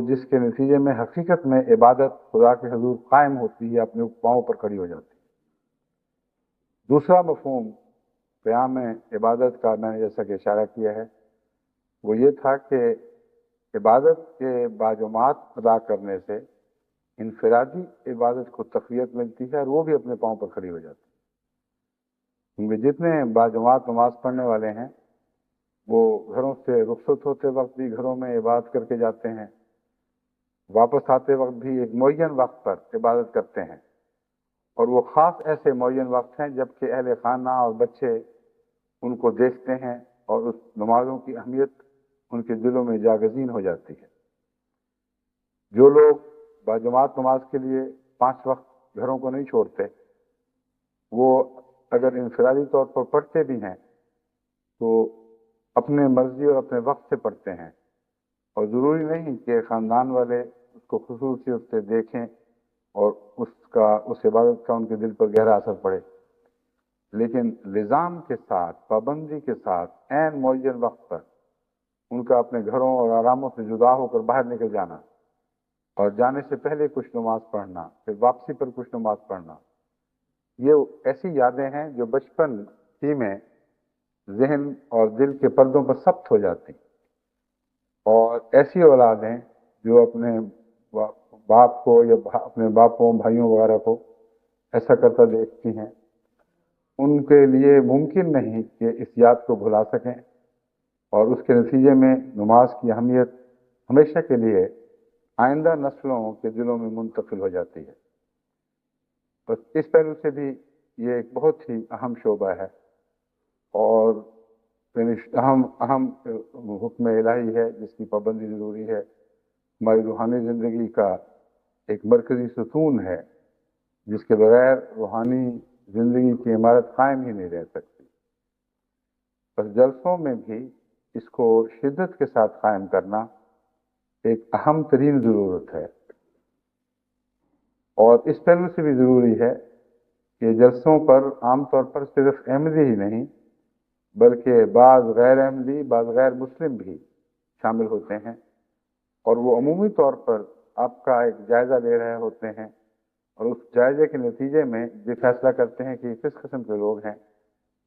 جس کے نتیجے میں حقیقت میں عبادت خدا کے حضور قائم ہوتی ہے، اپنے پاؤں پر کھڑی ہو جاتی ہے۔ دوسرا مفہوم قیام عبادت کا میں نے جیسا کہ اشارہ کیا ہے وہ یہ تھا کہ عبادت کے باجماعت ادا کرنے سے انفرادی عبادت کو تقویت ملتی ہے، اور وہ بھی اپنے پاؤں پر کھڑی ہو جاتی ہے، کیونکہ جتنے باجماعت نماز پڑھنے والے ہیں وہ گھروں سے رخصت ہوتے وقت بھی گھروں میں عبادت کر کے جاتے ہیں، واپس آتے وقت بھی ایک معین وقت پر عبادت کرتے ہیں، اور وہ خاص ایسے معین وقت ہیں جب کہ اہل خانہ اور بچے ان کو دیکھتے ہیں، اور اس نمازوں کی اہمیت ان کے دلوں میں جاگزین ہو جاتی ہے۔ جو لوگ باجماعت نماز کے لیے 5 وقت گھروں کو نہیں چھوڑتے، وہ اگر انفرادی طور پر پڑھتے بھی ہیں تو اپنے مرضی اور اپنے وقت سے پڑھتے ہیں، اور ضروری نہیں کہ خاندان والے اس کو خصوصیت سے دیکھیں اور اس عبادت کا ان کے دل پر گہرا اثر پڑے۔ لیکن لزام کے ساتھ، پابندی کے ساتھ، عین معین وقت پر ان کا اپنے گھروں اور آراموں سے جدا ہو کر باہر نکل جانا، اور جانے سے پہلے کچھ نماز پڑھنا، پھر واپسی پر کچھ نماز پڑھنا، یہ ایسی یادیں ہیں جو بچپن ہی میں ذہن اور دل کے پردوں پر ثبت ہو جاتی ہیں، اور ایسی اولادیں جو اپنے باپ کو یا اپنے باپوں بھائیوں وغیرہ کو ایسا کرتا دیکھتی ہیں، ان کے لیے ممکن نہیں کہ اس یاد کو بھلا سکیں، اور اس کے نتیجے میں نماز کی اہمیت ہمیشہ کے لیے آئندہ نسلوں کے دلوں میں منتقل ہو جاتی ہے۔ بس اس پہلو سے بھی یہ ایک بہت ہی اہم شعبہ ہے، اور اہم حکم الہی ہے جس کی پابندی ضروری ہے، ہماری روحانی زندگی کا ایک مرکزی ستون ہے جس کے بغیر روحانی زندگی کی عمارت قائم ہی نہیں رہ سکتی۔ بس جلسوں میں بھی اس کو شدت کے ساتھ قائم کرنا ایک اہم ترین ضرورت ہے، اور اس پہلو سے بھی ضروری ہے کہ جلسوں پر عام طور پر صرف احمدی ہی نہیں بلکہ بعض غیر احمدی، بعض غیر مسلم بھی شامل ہوتے ہیں، اور وہ عمومی طور پر آپ کا ایک جائزہ لے رہے ہوتے ہیں، اور اس جائزے کے نتیجے میں یہ فیصلہ کرتے ہیں کہ کس قسم کے لوگ ہیں،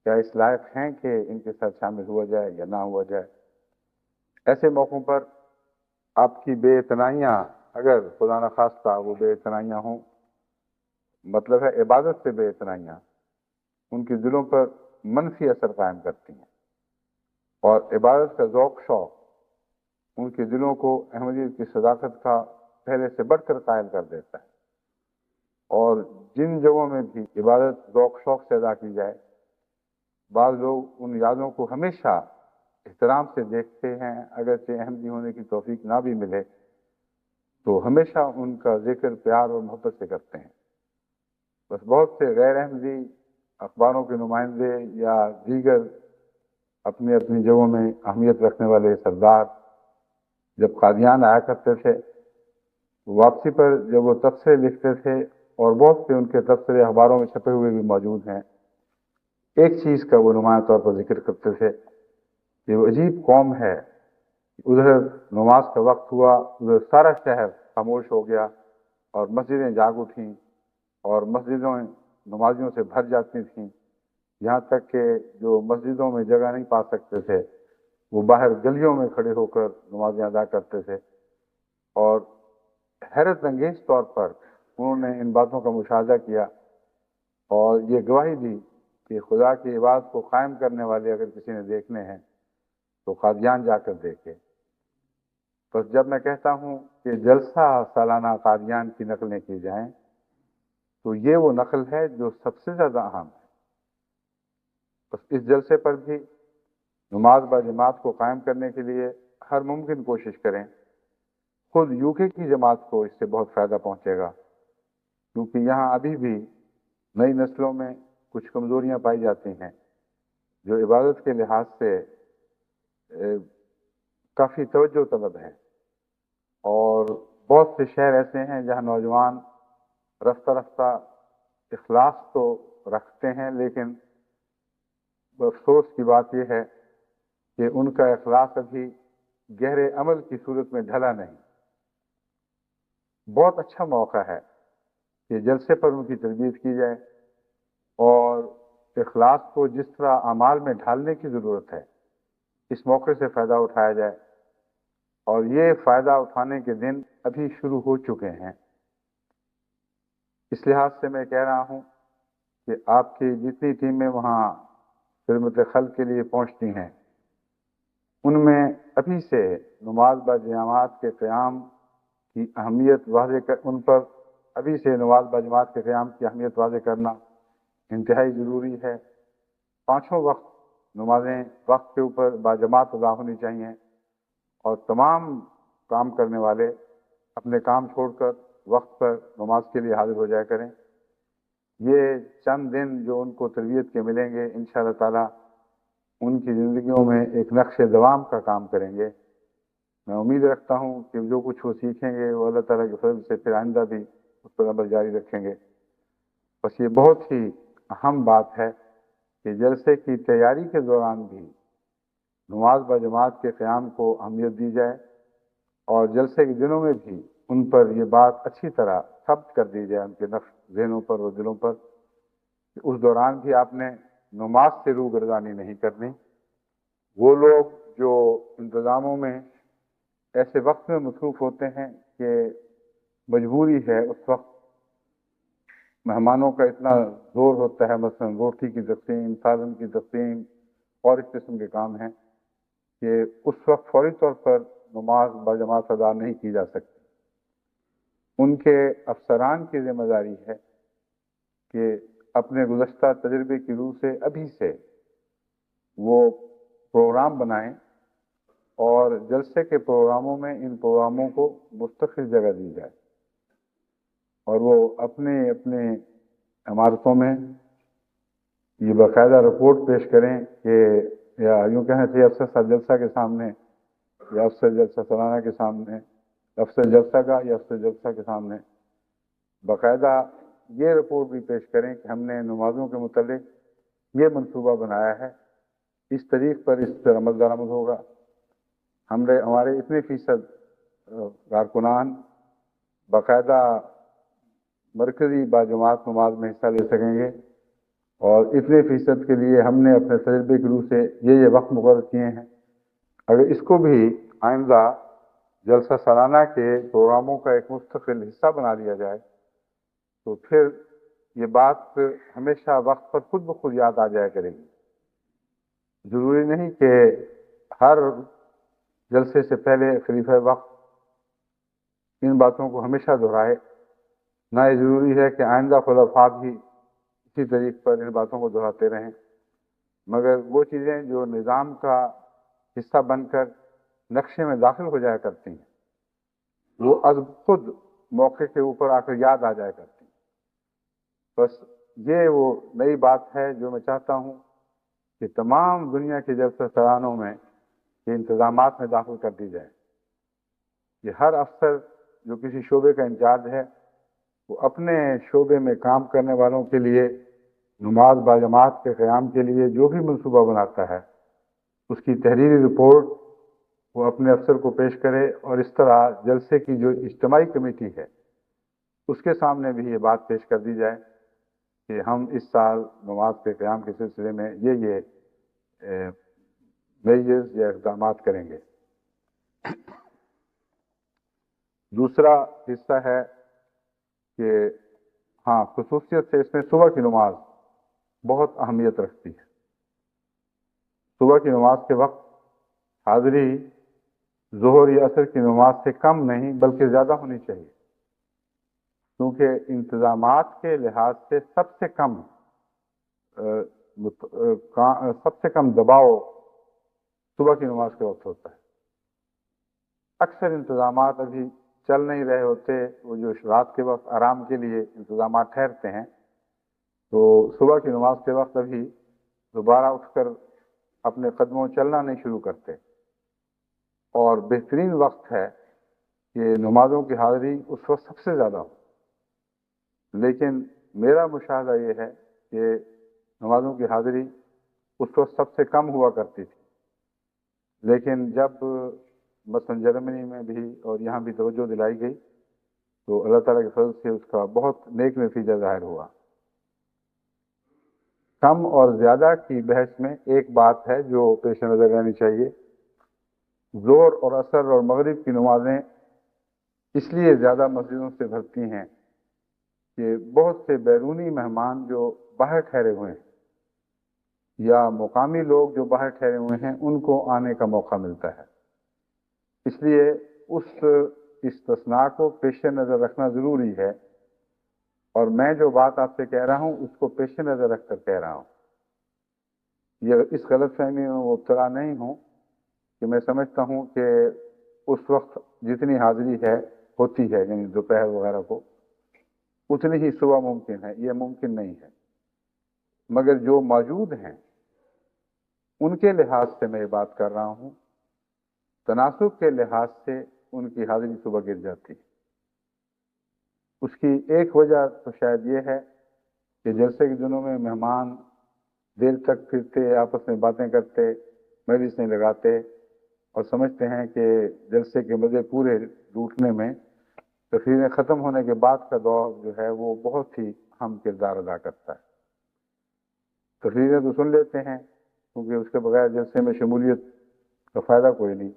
کیا اس لائق ہیں کہ ان کے ساتھ شامل ہوا جائے یا نہ ہوا جائے۔ ایسے موقعوں پر آپ کی بے اعتنائیاں، اگر خدا نخواستہ وہ بے اعتنائیاں ہوں، مطلب ہے عبادت سے بے اعتنائیاں، ان کے دلوں پر منفی اثر قائم کرتی ہیں، اور عبادت کا ذوق شوق ان کے دلوں کو احمدیت کی صداقت کا پہلے سے بڑھ کر قائل کر دیتا ہے، اور جن جگہوں میں بھی عبادت ذوق شوق سے ادا کی جائے، بعض لوگ ان یادوں کو ہمیشہ احترام سے دیکھتے ہیں، اگرچہ احمدی ہونے کی توفیق نہ بھی ملے تو ہمیشہ ان کا ذکر پیار اور محبت سے کرتے ہیں۔ بس بہت سے غیر احمدی اخباروں کے نمائندے یا دیگر اپنی اپنی جگہوں میں اہمیت رکھنے والے سردار جب قادیان آیا کرتے تھے، واپسی پر جب وہ تبصرے لکھتے تھے، اور بہت سے ان کے تبصرے اخباروں میں چھپے ہوئے بھی موجود ہیں، ایک چیز کا وہ نمایاں طور پر ذکر کرتے تھے کہ وہ عجیب قوم ہے، ادھر نماز کا وقت ہوا، ادھر سارا شہر خاموش ہو گیا، اور مسجدیں جاگ اٹھیں، اور مسجدوں نمازیوں سے بھر جاتی تھیں، یہاں تک کہ جو مسجدوں میں جگہ نہیں پا سکتے تھے وہ باہر گلیوں میں کھڑے ہو کر نمازیں ادا کرتے تھے، اور حیرت انگیز طور پر انہوں نے ان باتوں کا مشاہدہ کیا، اور یہ گواہی دی کہ خدا کی عبادت کو قائم کرنے والے اگر کسی نے دیکھنے ہیں تو قادیان جا کر دیکھے۔ بس جب میں کہتا ہوں کہ جلسہ سالانہ قادیان کی نقلیں کی جائیں تو یہ وہ نقل ہے جو سب سے زیادہ اہم ہے۔ بس اس جلسے پر بھی نماز با جماعت کو قائم کرنے کے لیے ہر ممکن کوشش کریں۔ خود یو کے کی جماعت کو اس سے بہت فائدہ پہنچے گا، کیونکہ یہاں ابھی بھی نئی نسلوں میں کچھ کمزوریاں پائی جاتی ہیں جو عبادت کے لحاظ سے کافی توجہ طلب ہے، اور بہت سے شہر ایسے ہیں جہاں نوجوان رفتہ رفتہ اخلاص تو رکھتے ہیں، لیکن افسوس کی بات یہ ہے کہ ان کا اخلاص ابھی گہرے عمل کی صورت میں ڈھلا نہیں۔ بہت اچھا موقع ہے کہ جلسے پر ان کی تربیت کی جائے، اور اخلاص کو جس طرح اعمال میں ڈھالنے کی ضرورت ہے اس موقع سے فائدہ اٹھایا جائے، اور یہ فائدہ اٹھانے کے دن ابھی شروع ہو چکے ہیں۔ اس لحاظ سے میں کہہ رہا ہوں کہ آپ کی جتنی ٹیمیں وہاں خدمت خلق کے لیے پہنچتی ہیں، ان میں ابھی سے نماز با جماعت کے قیام کی اہمیت ان پر ابھی سے نماز با جماعت کے قیام کی اہمیت واضح کرنا انتہائی ضروری ہے۔ پانچوں وقت نمازیں وقت کے اوپر با جماعت ادا ہونی چاہیے، اور تمام کام کرنے والے اپنے کام چھوڑ کر وقت پر نماز کے لیے حاضر ہو جایا کریں۔ یہ چند دن جو ان کو تربیت کے ملیں گے انشاءاللہ تعالی ان کی زندگیوں میں ایک نقش دوام کا کام کریں گے۔ میں امید رکھتا ہوں کہ جو کچھ وہ سیکھیں گے وہ اللہ تعالیٰ کے فضل سے پھر آئندہ بھی اس پر عمل جاری رکھیں گے۔ بس یہ بہت ہی اہم بات ہے کہ جلسے کی تیاری کے دوران بھی نماز بجماعت کے قیام کو اہمیت دی جائے، اور جلسے کے دنوں میں بھی ان پر یہ بات اچھی طرح ثبت کر دی جائے ان کے نفس ذہنوں پر اور دلوں پر کہ اس دوران بھی آپ نے نماز سے روگردانی نہیں کرنی۔ وہ لوگ جو انتظاموں میں ایسے وقت میں مصروف ہوتے ہیں کہ مجبوری ہے، اس وقت مہمانوں کا اتنا زور ہوتا ہے، مثلا روٹی کی تقسیم، سالن کی تقسیم اور اس قسم کے کام ہیں کہ اس وقت فوری طور پر نماز باجماعت ادا نہیں کی جا سکتی۔ ان کے افسران کی ذمہ داری ہے کہ اپنے گزشتہ تجربے کی روح سے ابھی سے وہ پروگرام بنائیں، اور جلسے کے پروگراموں میں ان پروگراموں کو مستقل جگہ دی جائے، اور وہ اپنے اپنے عمارتوں میں یہ باقاعدہ رپورٹ پیش کریں کہ یا یوں کہنا چاہیے افسر صاحب جلسہ کے سامنے یا افسر جلسہ سالانہ کے سامنے، افسر جلسہ کا یا افسر جلسہ کے سامنے باقاعدہ یہ رپورٹ بھی پیش کریں کہ ہم نے نمازوں کے متعلق یہ منصوبہ بنایا ہے، اس طریق پر اس پر عمل درآمد ہوگا، ہمارے اتنے فیصد کارکنان باقاعدہ مرکزی باجماعت نماز میں حصہ لے سکیں گے، اور اتنے فیصد کے لیے ہم نے اپنے تجربے کی روح سے یہ وقت مقرر کیے ہیں۔ اگر اس کو بھی آئندہ جلسہ سالانہ کے پروگراموں کا ایک مستقل حصہ بنا لیا جائے تو پھر یہ بات ہمیشہ وقت پر خود بخود یاد آ جایا کرے گی۔ ضروری نہیں کہ ہر جلسے سے پہلے خلیفہ وقت ان باتوں کو ہمیشہ دہرائے، نہ یہ ضروری ہے کہ آئندہ خلفاء بھی اسی طریق پر ان باتوں کو دہراتے رہیں، مگر وہ چیزیں جو نظام کا حصہ بن کر نقشے میں داخل ہو جایا کرتی ہیں وہ از خود موقع کے اوپر آ کر یاد آ جایا کرتی ہیں۔ بس یہ وہ نئی بات ہے جو میں چاہتا ہوں کہ تمام دنیا کے جلسہ سالانوں میں یہ انتظامات میں داخل کر دی جائے کہ ہر افسر جو کسی شعبے کا انچارج ہے وہ اپنے شعبے میں کام کرنے والوں کے لیے نماز باجماعت کے قیام کے لیے جو بھی منصوبہ بناتا ہے اس کی تحریری رپورٹ وہ اپنے افسر کو پیش کرے، اور اس طرح جلسے کی جو اجتماعی کمیٹی ہے اس کے سامنے بھی یہ بات پیش کر دی جائے کہ ہم اس سال نماز کے قیام کے سلسلے میں یہ میجرز یا اقدامات کریں گے۔ دوسرا حصہ ہے کہ ہاں خصوصیت سے اس میں صبح کی نماز بہت اہمیت رکھتی ہے۔ صبح کی نماز کے وقت حاضری ظہر یا عصر کی نماز سے کم نہیں بلکہ زیادہ ہونی چاہیے، کیونکہ انتظامات کے لحاظ سے سب سے کم دباؤ صبح کی نماز کے وقت ہوتا ہے۔ اکثر انتظامات ابھی چل نہیں رہے ہوتے، وہ جو رات کے وقت آرام کے لیے انتظامات ٹھہرتے ہیں، تو صبح کی نماز کے وقت ابھی دوبارہ اٹھ کر اپنے قدموں چلنا نہیں شروع کرتے، اور بہترین وقت ہے کہ نمازوں کی حاضری اس وقت سب سے زیادہ ہو۔ لیکن میرا مشاہدہ یہ ہے کہ نمازوں کی حاضری اس وقت سب سے کم ہوا کرتی تھی، لیکن جب مثلا جرمنی میں بھی اور یہاں بھی توجہ دلائی گئی تو اللہ تعالیٰ کے فضل سے اس کا بہت نیک نتیجہ ظاہر ہوا۔ کم اور زیادہ کی بحث میں ایک بات ہے جو پیش نظر رہنی چاہیے، ظہر اور عصر اور مغرب کی نمازیں اس لیے زیادہ مسجدوں سے بھرتی ہیں کہ بہت سے بیرونی مہمان جو باہر ٹھہرے ہوئے ہیں یا مقامی لوگ جو باہر ٹھہرے ہوئے ہیں ان کو آنے کا موقع ملتا ہے، اس لیے اس استثناء کو پیش نظر رکھنا ضروری ہے، اور میں جو بات آپ سے کہہ رہا ہوں اس کو پیش نظر رکھ کر کہہ رہا ہوں۔ یہ اس غلط فہمی میں مبتلا نہیں ہوں کہ میں سمجھتا ہوں کہ اس وقت جتنی حاضری ہے ہوتی ہے یعنی دوپہر وغیرہ کو اتنی ہی صبح ممکن ہے، یہ ممکن نہیں ہے، مگر جو موجود ہیں ان کے لحاظ سے میں یہ بات کر رہا ہوں، تناسب کے لحاظ سے ان کی حاضری صبح گر جاتی ہے۔ اس کی ایک وجہ تو شاید یہ ہے کہ جلسے کے دنوں میں مہمان دیر تک پھرتے، آپس میں باتیں کرتے، مجلسیں لگاتے اور سمجھتے ہیں کہ جلسے کے مزے پورے لوٹنے میں تقریریں ختم ہونے کے بعد کا دور جو ہے وہ بہت ہی اہم کردار ادا کرتا ہے۔ تقریریں تو سن لیتے ہیں کیونکہ اس کے بغیر جلسے میں شمولیت کا فائدہ کوئی نہیں،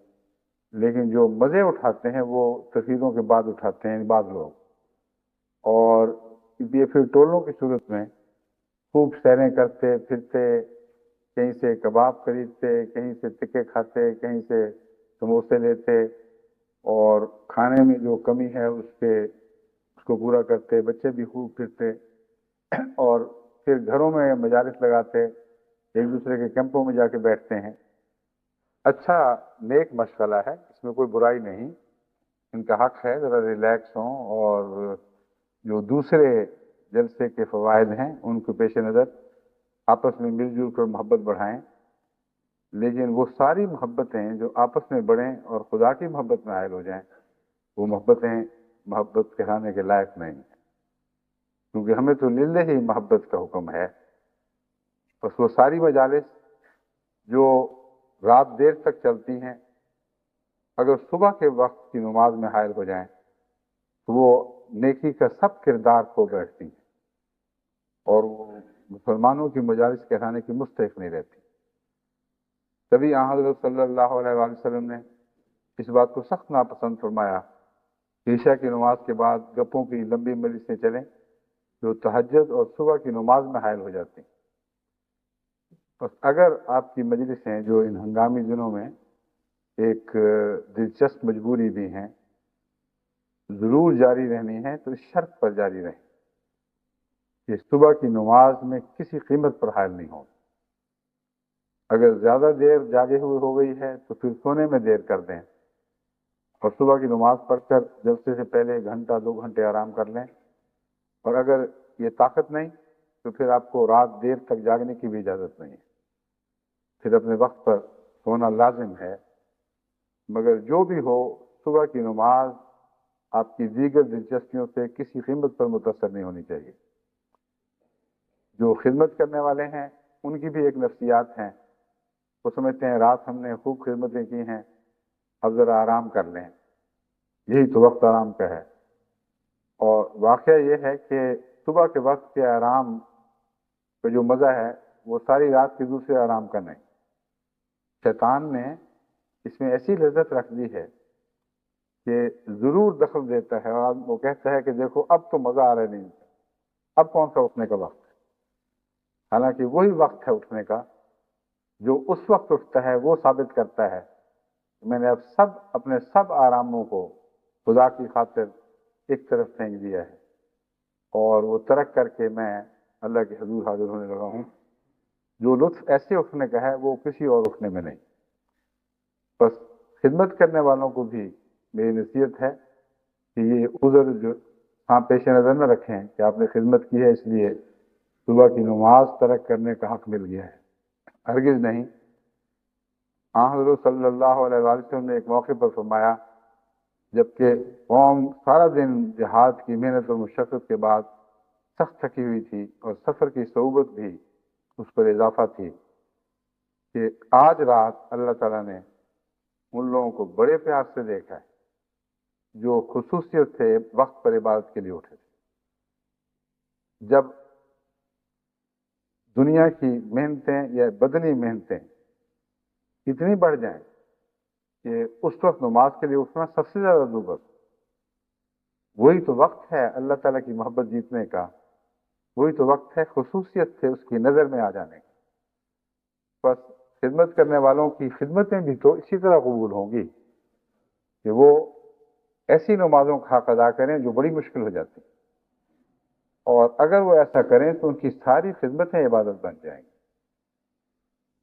لیکن جو مزے اٹھاتے ہیں وہ تقریروں کے بعد اٹھاتے ہیں بعض لوگ، اور یہ پھر ٹولوں کی صورت میں خوب سیریں کرتے پھرتے، کہیں سے کباب خریدتے، کہیں سے ٹکے کھاتے، کہیں سے سموسے لیتے، اور کھانے میں جو کمی ہے اس کو پورا کرتے، بچے بھی خوب پھرتے، اور پھر گھروں میں مجالس لگاتے، ایک دوسرے کے کیمپوں میں جا کے بیٹھتے ہیں۔ اچھا نیک مشغلہ ہے، اس میں کوئی برائی نہیں، ان کا حق ہے ذرا ریلیکس ہوں اور جو دوسرے جلسے کے فوائد ہیں ان کو پیش نظر آپس میں مل جل کر محبت بڑھائیں، لیکن وہ ساری محبتیں جو آپس میں بڑھیں اور خدا کی محبت میں حائل ہو جائیں وہ محبتیں محبت کہلانے کے لائق نہیں ہیں، کیونکہ ہمیں تو للہ ہی محبت کا حکم ہے۔ بس وہ ساری مجالس جو رات دیر تک چلتی ہیں اگر صبح کے وقت کی نماز میں حائل ہو جائیں تو وہ نیکی کا سب کردار کھو بیٹھتی ہیں اور وہ مسلمانوں کی مجالس کہلانے کی مستحق نہیں رہتی۔ تبھی آن حضرت صلی اللہ علیہ وآلہ وسلم نے اس بات کو سخت ناپسند فرمایا کہ عشاء کی نماز کے بعد گپوں کی لمبی مجلسیں چلیں جو تہجد اور صبح کی نماز میں حائل ہو جاتی ہیں۔ بس اگر آپ کی مجلسیں جو ان ہنگامی دنوں میں ایک دلچسپ مجبوری بھی ہیں ضرور جاری رہنی ہے تو اس شرط پر جاری رہیں کہ صبح کی نماز میں کسی قیمت پر حائل نہیں ہو۔ اگر زیادہ دیر جاگے ہوئے ہو گئی ہے تو پھر سونے میں دیر کر دیں اور صبح کی نماز پڑھ کر جلسے سے پہلے 1 گھنٹہ 2 گھنٹے آرام کر لیں، اور اگر یہ طاقت نہیں تو پھر آپ کو رات دیر تک جاگنے کی بھی اجازت نہیں ہے، پھر اپنے وقت پر سونا لازم ہے۔ مگر جو بھی ہو صبح کی نماز آپ کی دیگر دلچسپیوں سے کسی قیمت پر متاثر نہیں ہونی چاہیے۔ جو خدمت کرنے والے ہیں ان کی بھی ایک نفسیات ہیں، وہ سمجھتے ہیں رات ہم نے خوب خدمتیں کی ہیں اب ذرا آرام کر لیں، یہی تو وقت آرام کا ہے۔ اور واقعہ یہ ہے کہ صبح کے وقت کے آرام کا جو مزہ ہے وہ ساری رات کے دوسرے آرام کا نہیں۔ شیطان نے اس میں ایسی لذت رکھ دی ہے کہ ضرور دخل دیتا ہے اور وہ کہتا ہے کہ دیکھو اب تو مزہ آ رہا نہیں، اب کون سا اٹھنے کا وقت ہے، حالانکہ وہی وقت ہے اٹھنے کا۔ جو اس وقت اٹھتا ہے وہ ثابت کرتا ہے کہ میں نے اب اپنے سب آراموں کو خدا کی خاطر ایک طرف پھینک دیا ہے اور وہ ترک کر کے میں اللہ کے حضور حاضر ہونے لگا ہوں۔ جو لطف ایسے اٹھنے کا ہے وہ کسی اور اٹھنے میں نہیں۔ بس خدمت کرنے والوں کو بھی میری نصیحت ہے کہ یہ عذر جو پیش نظر نہ رکھیں کہ آپ نے خدمت کی ہے اس لیے صبح کی نماز ترک کرنے کا حق مل گیا ہے، ہرگز نہیں۔ حضرت صلی اللہ علیہ وسلم نے ایک موقع پر فرمایا جبکہ قوم سارا دن جہاد کی محنت اور مشقت کے بعد سخت تھکی ہوئی تھی اور سفر کی صعوبت بھی اس پر اضافہ تھی، کہ آج رات اللہ تعالیٰ نے ان لوگوں کو بڑے پیار سے دیکھا ہے جو خصوصیت سے وقت پر عبادت کے لیے اٹھے تھے۔ جب دنیا کی محنتیں یا بدنی محنتیں اتنی بڑھ جائیں کہ اس وقت نماز کے لیے اٹھنا سب سے زیادہ ضرورت، وہی تو وقت ہے اللہ تعالیٰ کی محبت جیتنے کا، وہی تو وقت ہے خصوصیت سے اس کی نظر میں آ جانے کا۔ بس خدمت کرنے والوں کی خدمتیں بھی تو اسی طرح قبول ہوں گی کہ وہ ایسی نمازوں کا حق ادا کریں جو بڑی مشکل ہو جاتی، اور اگر وہ ایسا کریں تو ان کی ساری خدمتیں عبادت بن جائیں گی،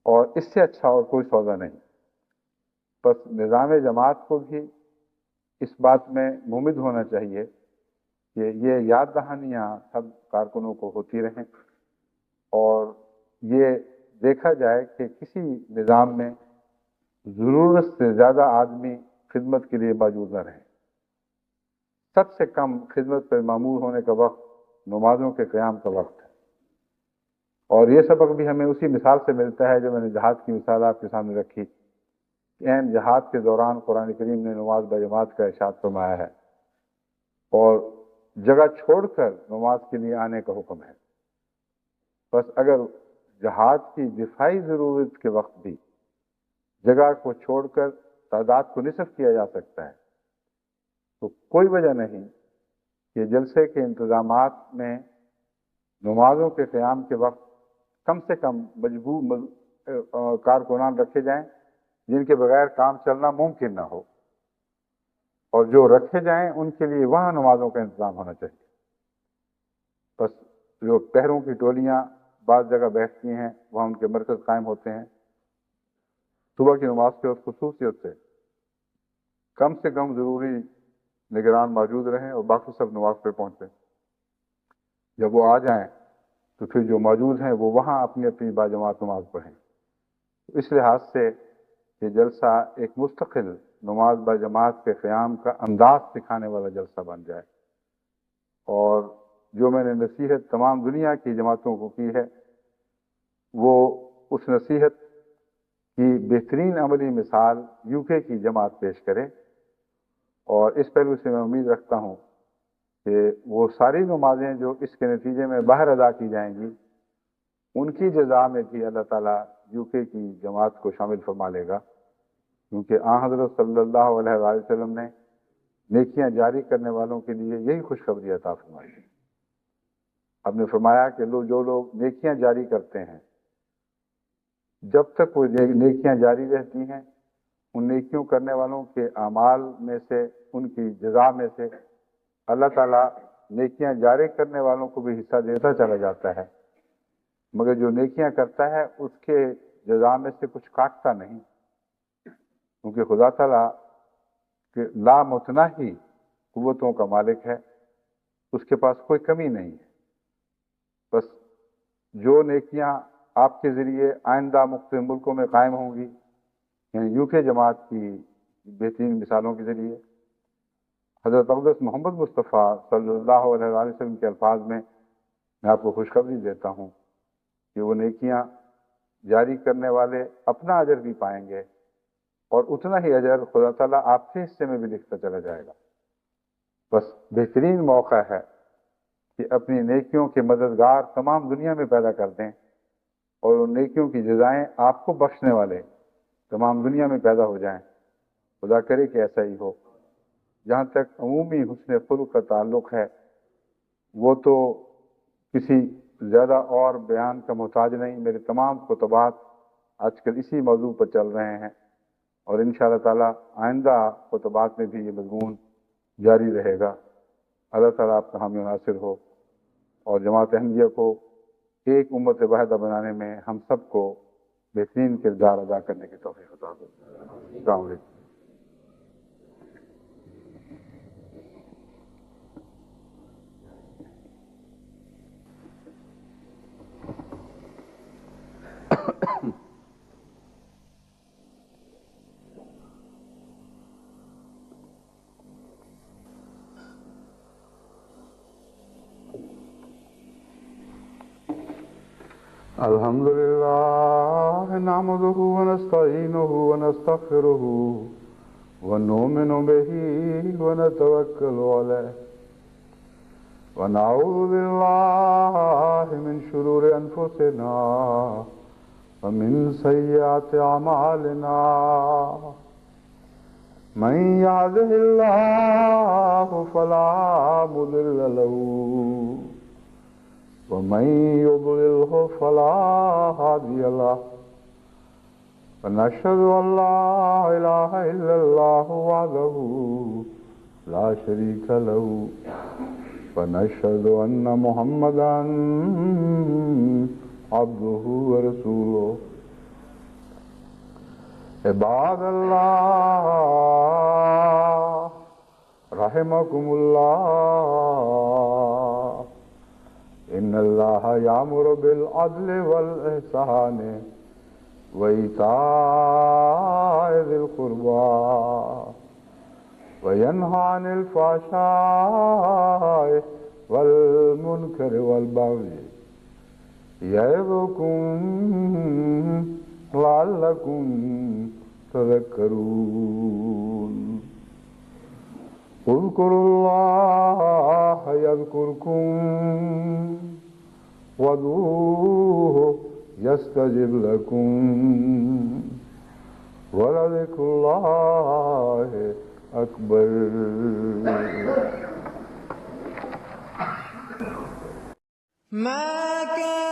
اور اس سے اچھا اور کوئی سودا نہیں۔ بس نظام جماعت کو بھی اس بات میں ممد ہونا چاہیے کہ یہ یاد دہانیاں سب کارکنوں کو ہوتی رہیں، اور یہ دیکھا جائے کہ کسی نظام میں ضرورت سے زیادہ آدمی خدمت کے لیے موجود نہ رہیں۔ سب سے کم خدمت پر معمور ہونے کا وقت نمازوں کے قیام کا وقت ہے، اور یہ سبق بھی ہمیں اسی مثال سے ملتا ہے جو میں نے جہاد کی مثال آپ کے سامنے رکھی کہ عین جہاد کے دوران قرآن کریم نے نماز بجماعت کا ارشاد فرمایا ہے اور جگہ چھوڑ کر نماز کے لیے آنے کا حکم ہے. بس اگر جہاد کی دفاعی ضرورت کے وقت بھی جگہ کو چھوڑ کر تعداد کو نصف کیا جا سکتا ہے تو کوئی وجہ نہیں کہ جلسے کے انتظامات میں نمازوں کے قیام کے وقت کم سے کم کارکنان رکھے جائیں جن کے بغیر کام چلنا ممکن نہ ہو، اور جو رکھے جائیں ان کے لیے وہاں نمازوں کا انتظام ہونا چاہیے. بس جو پہروں کی ٹولیاں بعض جگہ بیٹھتی ہیں وہاں ان کے مرکز قائم ہوتے ہیں. صبح کی نماز کے وقت خصوصیت سے کم ضروری نگران موجود رہیں اور باقی سب نماز پہ پہنچیں. جب وہ آ جائیں تو پھر جو موجود ہیں وہ وہاں اپنی اپنی باجماعت نماز پڑھیں. اس لحاظ سے یہ جلسہ ایک مستقل نماز باجماعت کے قیام کا انداز سکھانے والا جلسہ بن جائے. اور جو میں نے نصیحت تمام دنیا کی جماعتوں کو کی ہے وہ اس نصیحت کی بہترین عملی مثال UK کی جماعت پیش کرے، اور اس پہلو سے میں امید رکھتا ہوں کہ وہ ساری نمازیں جو اس کے نتیجے میں باہر ادا کی جائیں گی ان کی جزا میں بھی اللہ تعالیٰ UK کی جماعت کو شامل فرما لے گا، کیونکہ آن حضرت صلی اللہ علیہ وآلہ وسلم نے نیکیاں جاری کرنے والوں کے لیے یہی خوشخبری عطا فرمائی ہے. آپ نے فرمایا کہ جو لوگ نیکیاں جاری کرتے ہیں جب تک وہ نیکیاں جاری رہتی ہیں ان نیکیوں کرنے والوں کے اعمال میں سے ان کی جزا میں سے اللہ تعالیٰ نیکیاں جاری کرنے والوں کو بھی حصہ دیتا چلا جاتا ہے، مگر جو نیکیاں کرتا ہے اس کے جزا میں سے کچھ کاٹتا نہیں، کیونکہ خدا تعالیٰ کہ لامتناہی قوتوں کا مالک ہے، اس کے پاس کوئی کمی نہیں ہے. بس جو نیکیاں آپ کے ذریعے آئندہ مختلف ملکوں میں قائم ہوں گی، یعنی UK جماعت کی بہترین مثالوں کے ذریعے، حضرت اقدس محمد مصطفیٰ صلی اللہ علیہ وآلہ وسلم کے الفاظ میں آپ کو خوشخبری دیتا ہوں کہ وہ نیکیاں جاری کرنے والے اپنا اجر بھی پائیں گے اور اتنا ہی اجر خدا تعالیٰ آپ کے حصے میں بھی لکھتا چلا جائے گا. بس بہترین موقع ہے کہ اپنی نیکیوں کے مددگار تمام دنیا میں پیدا کر دیں اور ان نیکیوں کی جزائیں آپ کو بخشنے والے تمام دنیا میں پیدا ہو جائیں. خدا کرے کہ ایسا ہی ہو. جہاں تک عمومی حسن خلق کا تعلق ہے وہ تو کسی زیادہ اور بیان کا محتاج نہیں. میرے تمام خطبات آج کل اسی موضوع پر چل رہے ہیں اور انشاءاللہ تعالیٰ آئندہ خطبات میں بھی یہ مضمون جاری رہے گا. اللہ تعالیٰ آپ کا حامی ناصر ہو اور جماعت احمدیہ کو ایک امت واحدہ بنانے میں ہم سب کو بہترین کردار ادا کرنے کی توفیق عطا ہو. السلام علیکم. الحمد لله نحمده ونستعينه ونستغفره ونؤمن به ونتوكل عليه ونعوذ بالله من شرور أنفسنا ومن سيئات أعمالنا من يهده الله فلا مضل له ومن يضلله فلا هادي له ونشهد أن لا إله إلا الله وحده لا شريك له ونشهد أن محمدا عبده ورسوله. عباد الله رحمكم الله إن الله يأمر بالعدل والإحسان وإيتاء ذي القربى وينهى عن الفحشاء والمنكر والبغي يعظكم لعلكم تذكرون اذكروا الله يذكركم وادعوه يستجب لكم ولذكر الله أكبر. ما كان